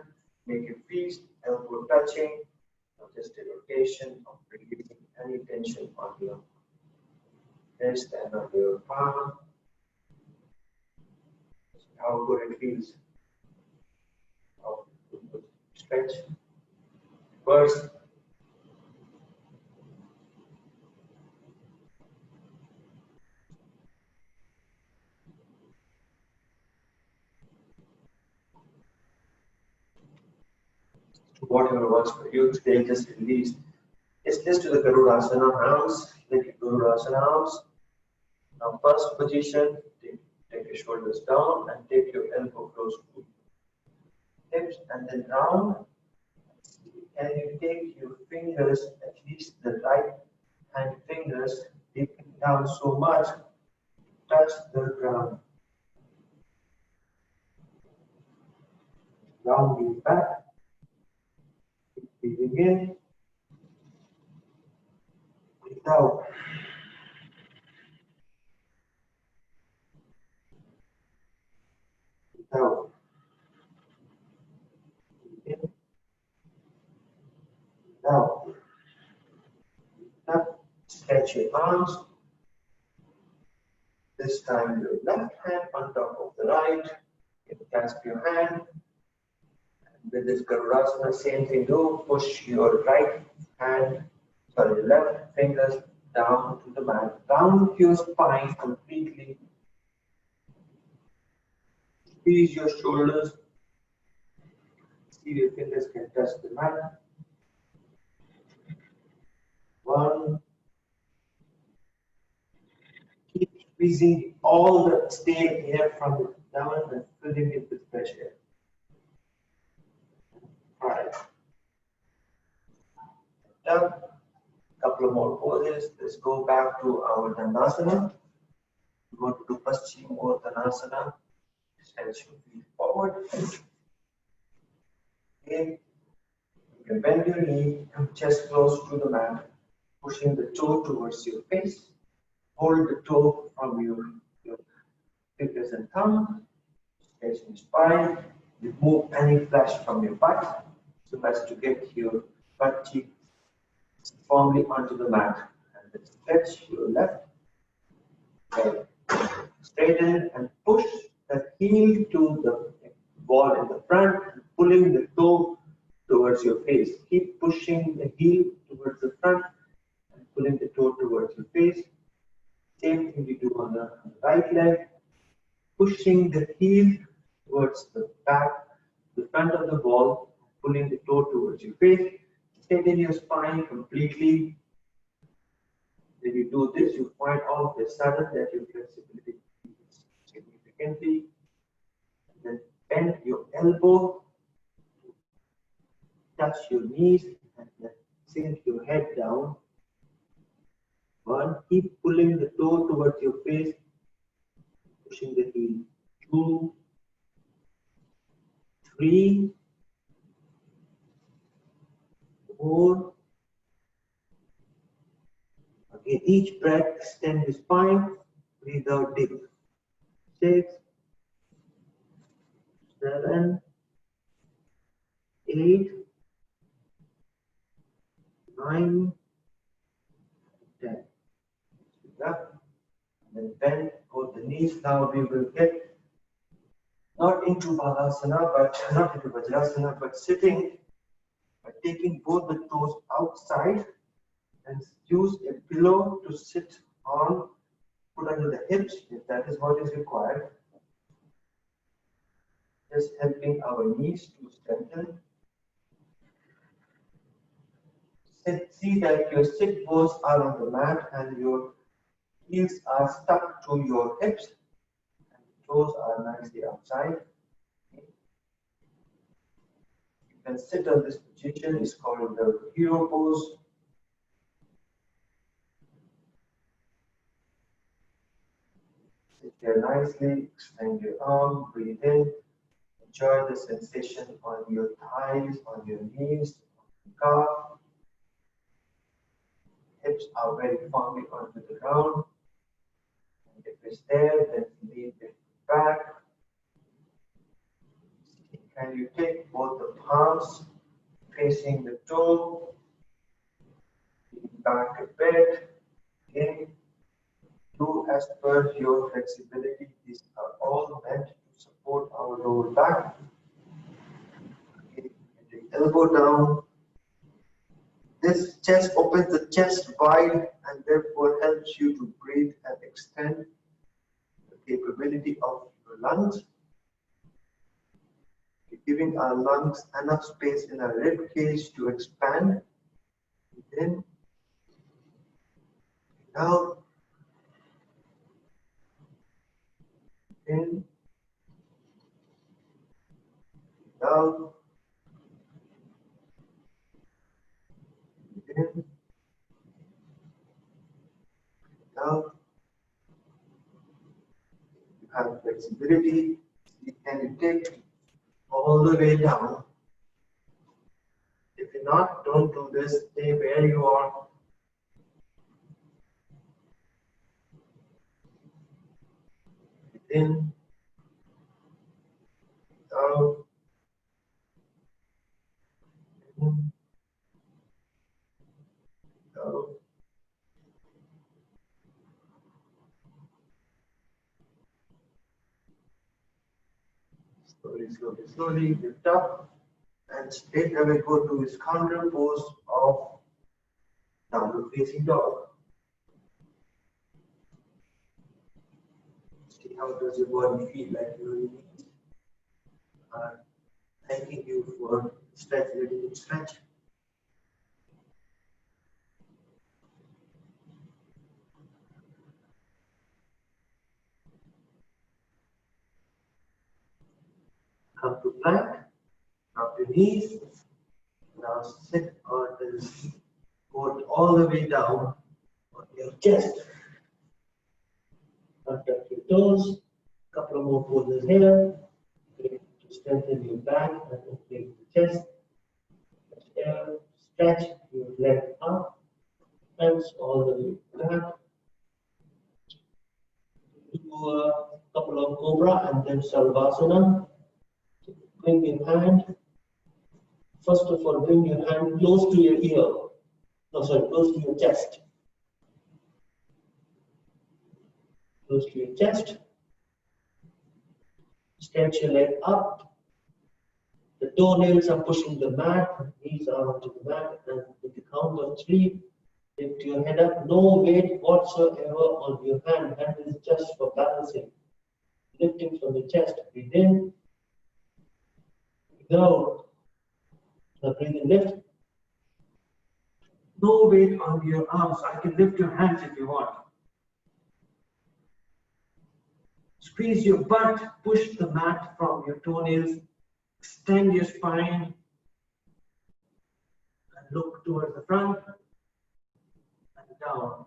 Speaker 2: make your feet, elbow touching. Just a rotation of releasing any tension on your wrist and on your palm. How good it feels. How good stretch. First,
Speaker 1: whatever works for you. Today, just release. Let's do the Garudasana arms. Like Garudasana arms. Now, first position, take your shoulders down and take your elbow close to hips and then round. And you take your fingers, at least the right hand fingers, dipping down so much, touch the ground. Rounding back, keep breathing in, breathe out. Breathe out. Breathe in, breathe out. Up, stretch your arms. This time your left hand on top of the right. You clasp your hand. And with this Garudasana, same thing do. Push your right hand, sorry, left fingers down to the mat. Round your spine completely. Squeeze your shoulders. See your fingers can touch the mat. 1. Keep squeezing all the stale air from the down and filling it with fresh air. 5. Done. Couple of more poses. Let's go back to our Dandasana. We want to do Paschimottanasana. Stretch your feet forward. Okay. You can bend your knee and chest close to the mat, pushing the toe towards your face. Hold the toe from your fingers and thumb. Stretch your spine. Remove any flesh from your butt so as to get your butt cheek firmly onto the mat. And then stretch your left leg. Straighten and push the heel to the wall in the front, pulling the toe towards your face. Keep pushing the heel towards the front and pulling the toe towards your face. Same thing we do on the right leg. Pushing the heel towards the back, the front of the wall, pulling the toe towards your face. Straighten your spine completely. When you do this, you find all of a sudden that your flexibility increases significantly. And then bend your elbow, touch your knees, and then sink your head down. 1. Keep pulling the toe towards your face, pushing the heel. 2, 3, 4. Okay, each breath, extend your spine, breathe out deep. 6, 7, 8, 9, 10. Up, and then bend both the knees. Now we will get not into Balasana, but not into Vajrasana, but sitting by taking both the toes outside and use a pillow to sit on, put under the hips if that is what is required. Just helping our knees to strengthen. See that your sit bones are on the mat and your heels are stuck to your hips and toes are nicely outside. You can sit on this position, it's called the hero pose. Sit there nicely, extend your arm, breathe in, enjoy the sensation on your thighs, on your knees, on your calf. Hips are very firmly onto the ground. And if it's there, then lean it back. Can you take both the palms facing the toe? Lean back a bit. Again, do as per your flexibility. These are all meant to support our lower back. Okay. Elbow down. This chest opens the chest wide and therefore helps you to breathe and extend the capability of your lungs.
Speaker 2: giving our lungs enough space in our rib cage to expand. In, out, in, out, in, out. You have flexibility. You can take all the way down. If you're not, don't do this. Stay where you are. In, out, in, out. Slowly, slowly, slowly lift up and straight away go to his counter pose of downward facing dog. See how does your body feel like your knees are thanking you for stretch, letting it stretch. Come to plank, drop your knees, now sit on this, go all the way down on your chest. Tuck your toes, couple of more poses here to strengthen your back and opening the chest. Stretch your leg up, hands all the way back. Do a couple of cobra and then Shalvasana. Bring your hand. First of all, bring your hand close to your ear. No, sorry, close to your chest. Close to your chest. Stretch your leg up. The toenails are pushing the mat, knees are onto the mat, and with the count of 3, lift your head up. No weight whatsoever on your hand. Hand is just for balancing. Lifting from the chest. Breathe in. Breathe out. Now breathe in, lift. No weight on your arms. I can lift your hands if you want. Squeeze your butt, push the mat from your toenails, extend your spine, and look towards the front and down.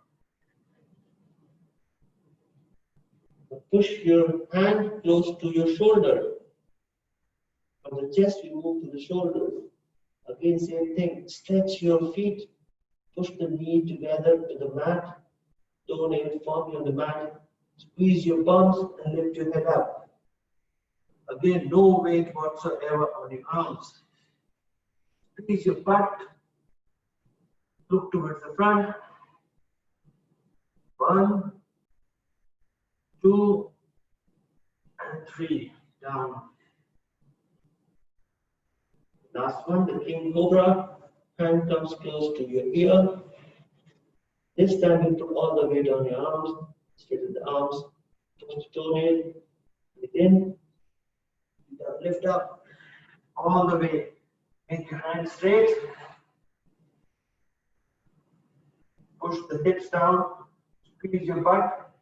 Speaker 2: Push your hand close to your shoulder. From the chest, you move to the shoulders. Again, same thing. Stretch your feet, push the knee together to the mat, toenail firmly on the mat. Squeeze your bums and lift your head up. Again, no weight whatsoever on your arms. Squeeze your butt. Look towards the front. 1, 2, and 3. Down. Last one, the King Cobra. Hand comes close to your ear. This time you put all the weight on your arms. Straighten the arms, touch the toenail, breathe in, lift up all the way. Make your hands straight. Push the hips down, squeeze your butt.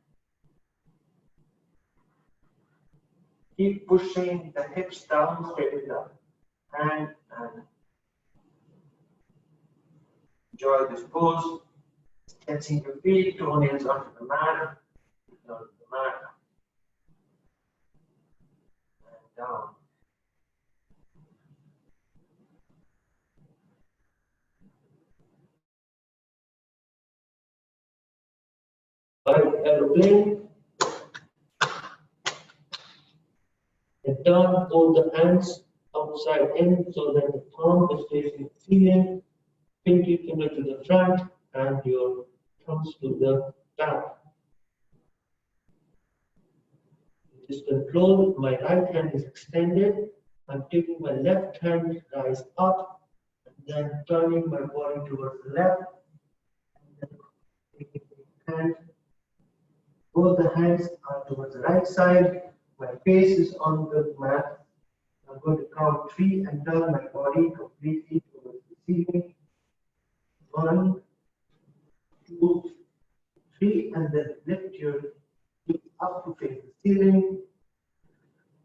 Speaker 2: Keep pushing the hips down, straighten up. And enjoy this pose. Stretching your feet, toenails onto the mat. Onto the mat and down. Aeroplane. And turn both the hands outside in so that the palm is facing the ceiling, pinky finger to the front, and your thumbs to the back. This control, my right hand is extended. I'm taking my left hand, rise up, and then turning my body towards the left. And then taking the hand. Both the hands are towards the right side. My face is on the mat. I'm going to count 3 and turn my body completely towards the ceiling. 1, 2, 3, and then lift your feet up to face the ceiling,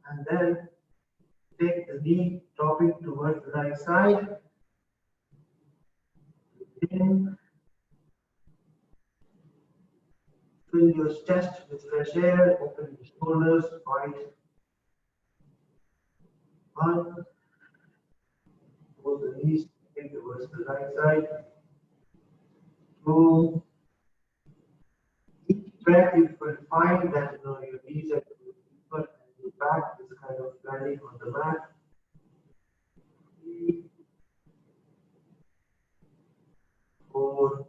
Speaker 2: and then take the knee dropping towards the right side. In. Fill your chest with fresh air, open your shoulders wide. 1. Pull the knees towards the right side. 2. Each breath you will find that your knees are deeper and your back is kind of landing on the mat. 3, 4,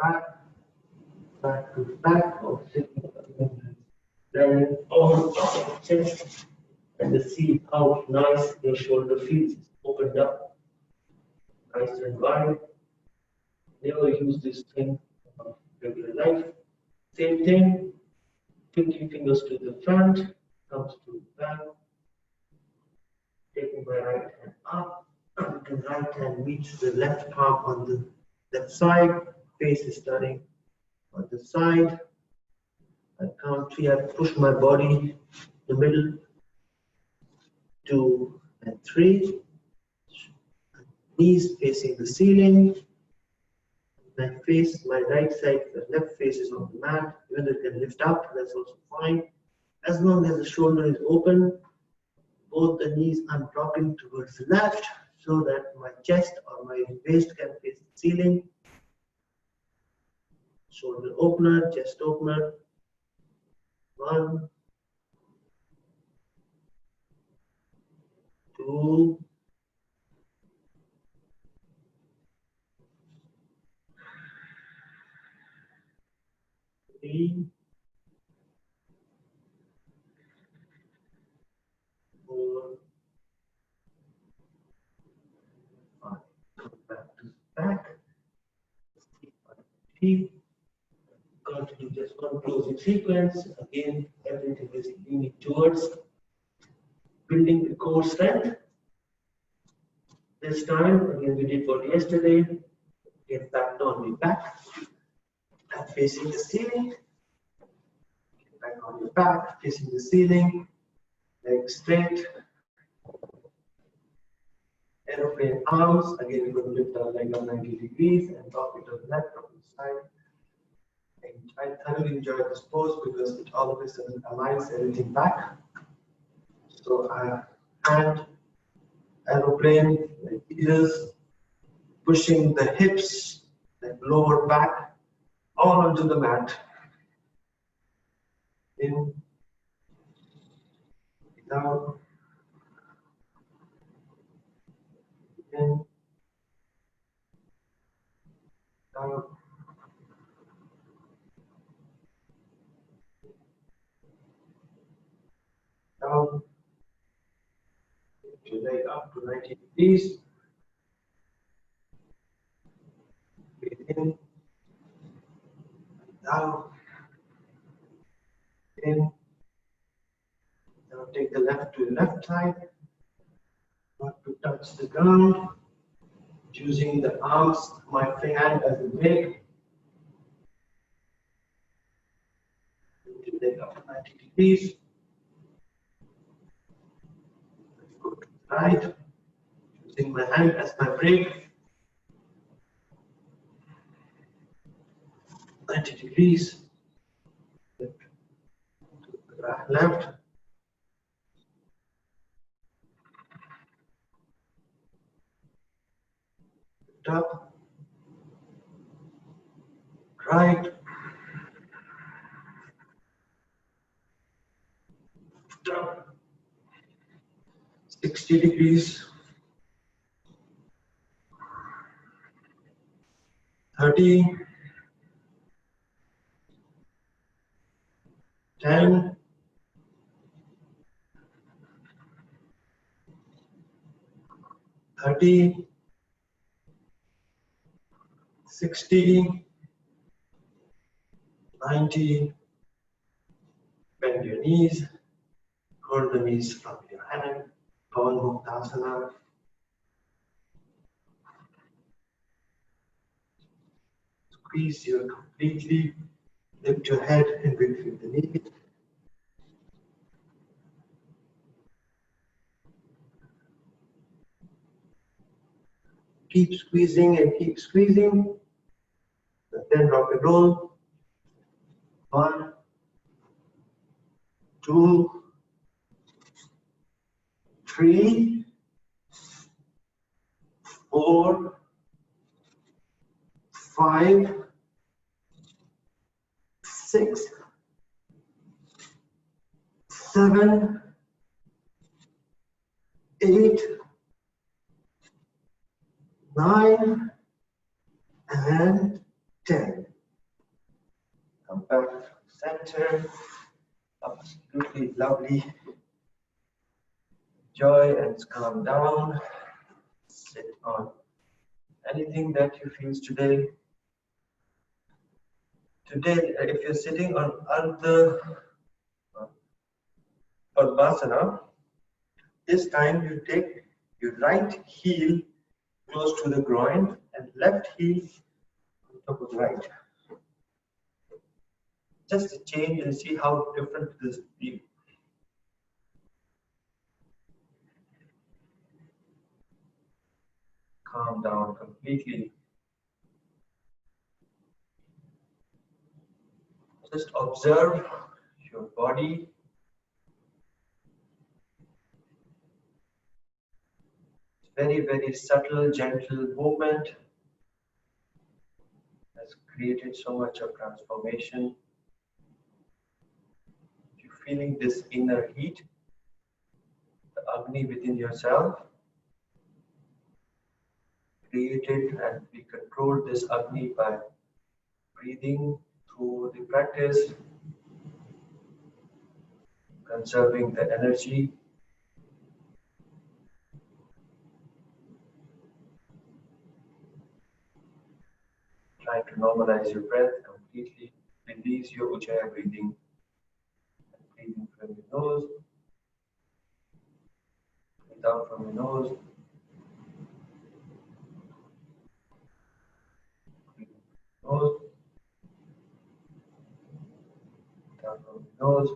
Speaker 2: 5. Back to back of sitting, landing on the chest, and see how nice your shoulder feels. Opened up, nice and wide. Never use this thing in regular life. Same thing, pinky fingers to the front, thumbs to the back. Taking my right hand up, and the right hand meets the left palm on the left side, face is turning on the side. I count 3, I push my body the middle, 2 and 3. Knees facing the ceiling. My right side, the left face is on the mat. Even though it can lift up, that's also fine. As long as the shoulder is open, both the knees I'm dropping towards the left so that my chest or my waist can face the ceiling. Shoulder opener, chest opener. 1, 2, 3, 4, 5. Come back to the back. Feet. Continue just one closing sequence. Again, everything is leaning towards building the core strength. This time, again, we did what yesterday. Get back on your back. And facing the ceiling. Get back on your back, facing the ceiling. Legs straight. Aeroplane arms. Again, we're going to lift our leg up 90 degrees and drop it to the left or the side. I thoroughly enjoy this pose because it all of a sudden aligns everything back. So hand aeroplane like this, pushing the hips, the lower back, all onto the mat. In, down, in, down. Down, your leg up to 90 degrees. Breathe in, down, in. Now take the left to the left side, not to touch the ground. Using the arms, my hand as a brake. Leg up to 90 degrees. Go to the right, using my hand as my brake. 90 degrees. Left. Up. Right. Up. 60 degrees. 30. 10. 30. 60. 90.
Speaker 1: Bend your knees, hold the knees from your hand, Pawan Muktasana. Squeeze your completely, lift your head in between the knees. Keep squeezing and keep squeezing. And then rock and roll. 1, 2, 3, 4, 5, 6, 7, 8, 9, and 10. Come back to center. Absolutely lovely. Enjoy and calm down. Sit on anything that you feel today. Today, if you're sitting on Ardha Padmasana, this time you take your right heel close to the groin and left heel on top of the right. Just a change and see how different this feels. Calm down completely. Just observe your body. Very, very subtle, gentle movement has created so much of transformation. You're feeling this inner heat, the Agni within yourself. Created and we control this Agni by breathing through the practice, conserving the energy. Trying to normalize your breath completely. Release your Ujjayi breathing. Breathing from your nose. Breathe out from your nose. Breathe from your nose. Down from your nose.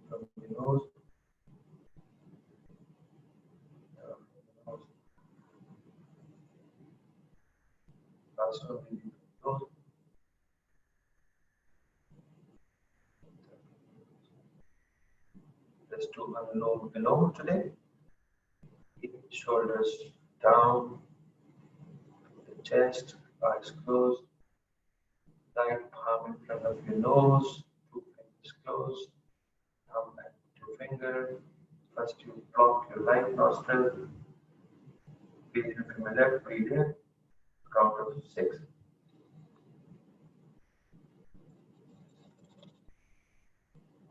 Speaker 1: From your nose. Down from your nose. Last one, breathing from your nose. Let's do Anulom Vilom today. Shoulders down, the chest, eyes closed, right palm in front of your nose, 2 fingers closed, thumb and 2 finger. First you block your right nostril, breathe in from your left, breathe in, count of 6.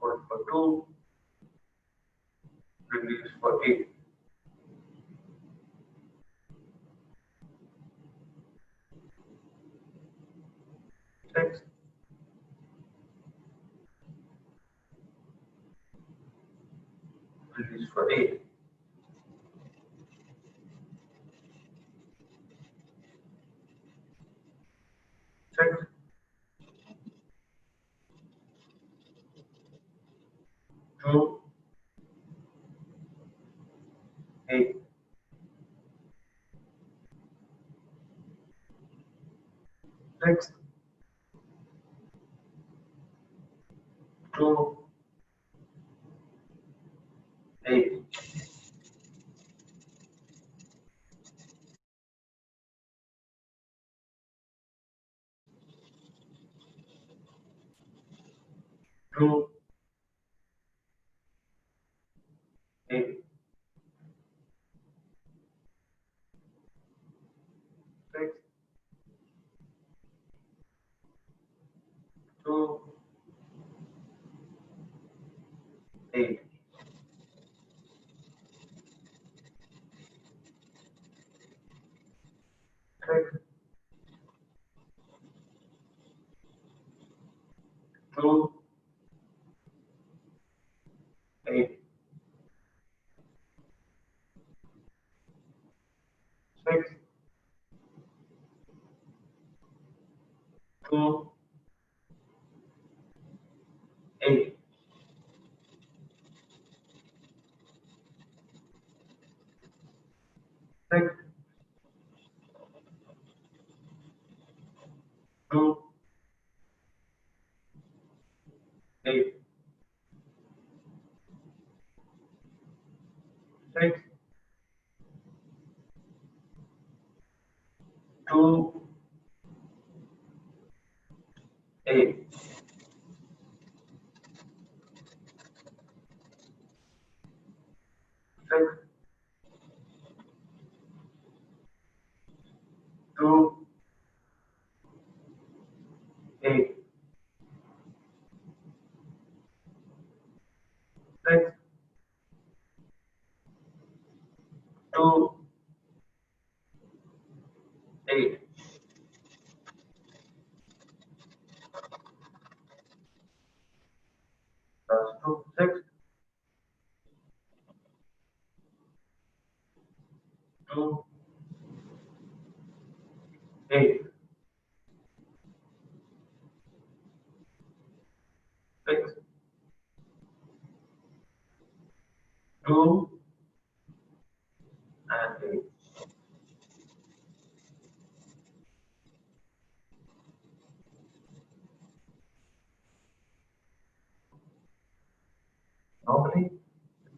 Speaker 1: Hold for 2, release for 8. Six. Release for 8. 6. 2. 8. 6. 2. 8. 2. 8. 6. 2. 8. 6. 2, 8, 6, 2, 8, 6, 2, 8, 6, 2, 8, 6, 2, 8, 6, 2, 8. That's 2, 6, 2, 8, 6, 2, and 8. Normally,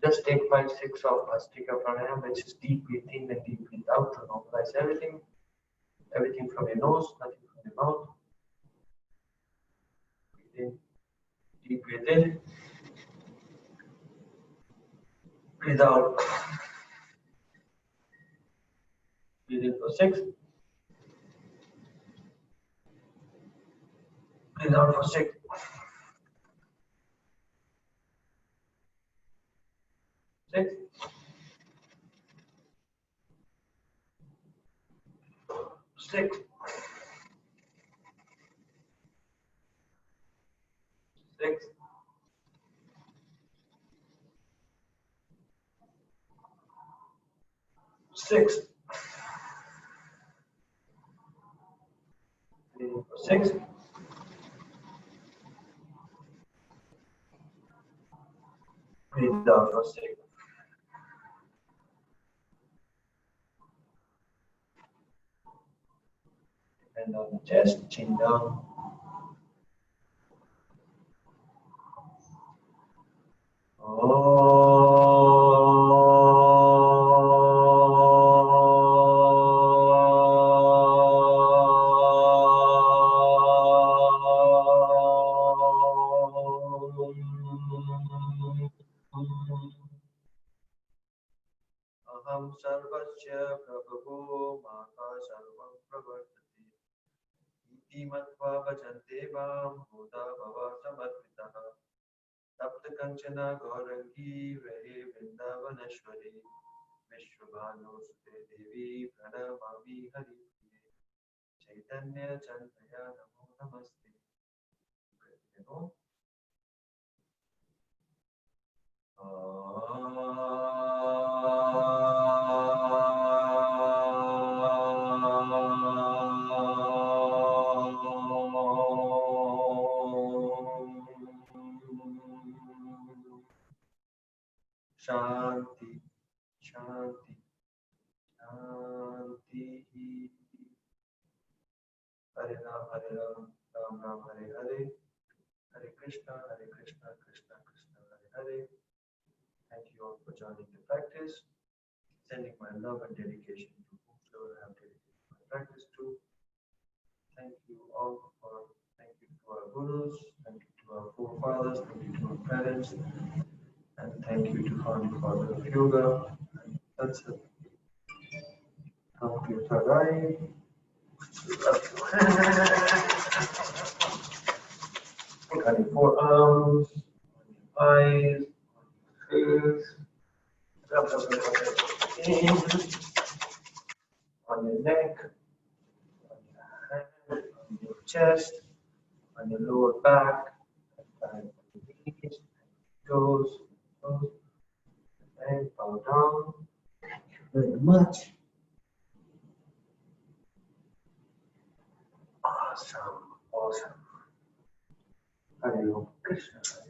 Speaker 1: just take 5, 6 of Bhastrika Pranayama, which is deep breathe in and deep breathe out to normalize everything. Everything from your nose, nothing from your mouth. Breathe in, deep breathe in. Breathe out. Breathe in for 6. Breathe out for 6. 6. 6. 6. 6. Breathe in for 6. Breathe out for 6. And on the chest, chin down. Aham sarvasya prabhu mata sarvam pravartati iti matva bhajante vam buddha bhava samadvitaha tapta kanchana gaurangi rahe vrindavanashwari vishwabhanu sute devi pranamami hari chaitanya chandaya namo namaste. Shanti, Shanti, Shanti. Hare Ram, Ram Ram, Hare Hare, Hare Krishna, Krishna Krishna, Hare Hare. Thank you all for joining the practice. Sending my love and dedication to whomsoever I have dedicated my practice to. Thank you all thank you to our gurus, thank you to our forefathers, thank you to our parents, and thank you to founding father of yoga. And that's it. Come to Tarai. Put on your forearms, on your eyes, on your face. On your neck, on your hand, on your chest, on your lower back, And knees, toes, toes, and bow down. Thank you very much. Awesome, awesome. Hare Om Krishna.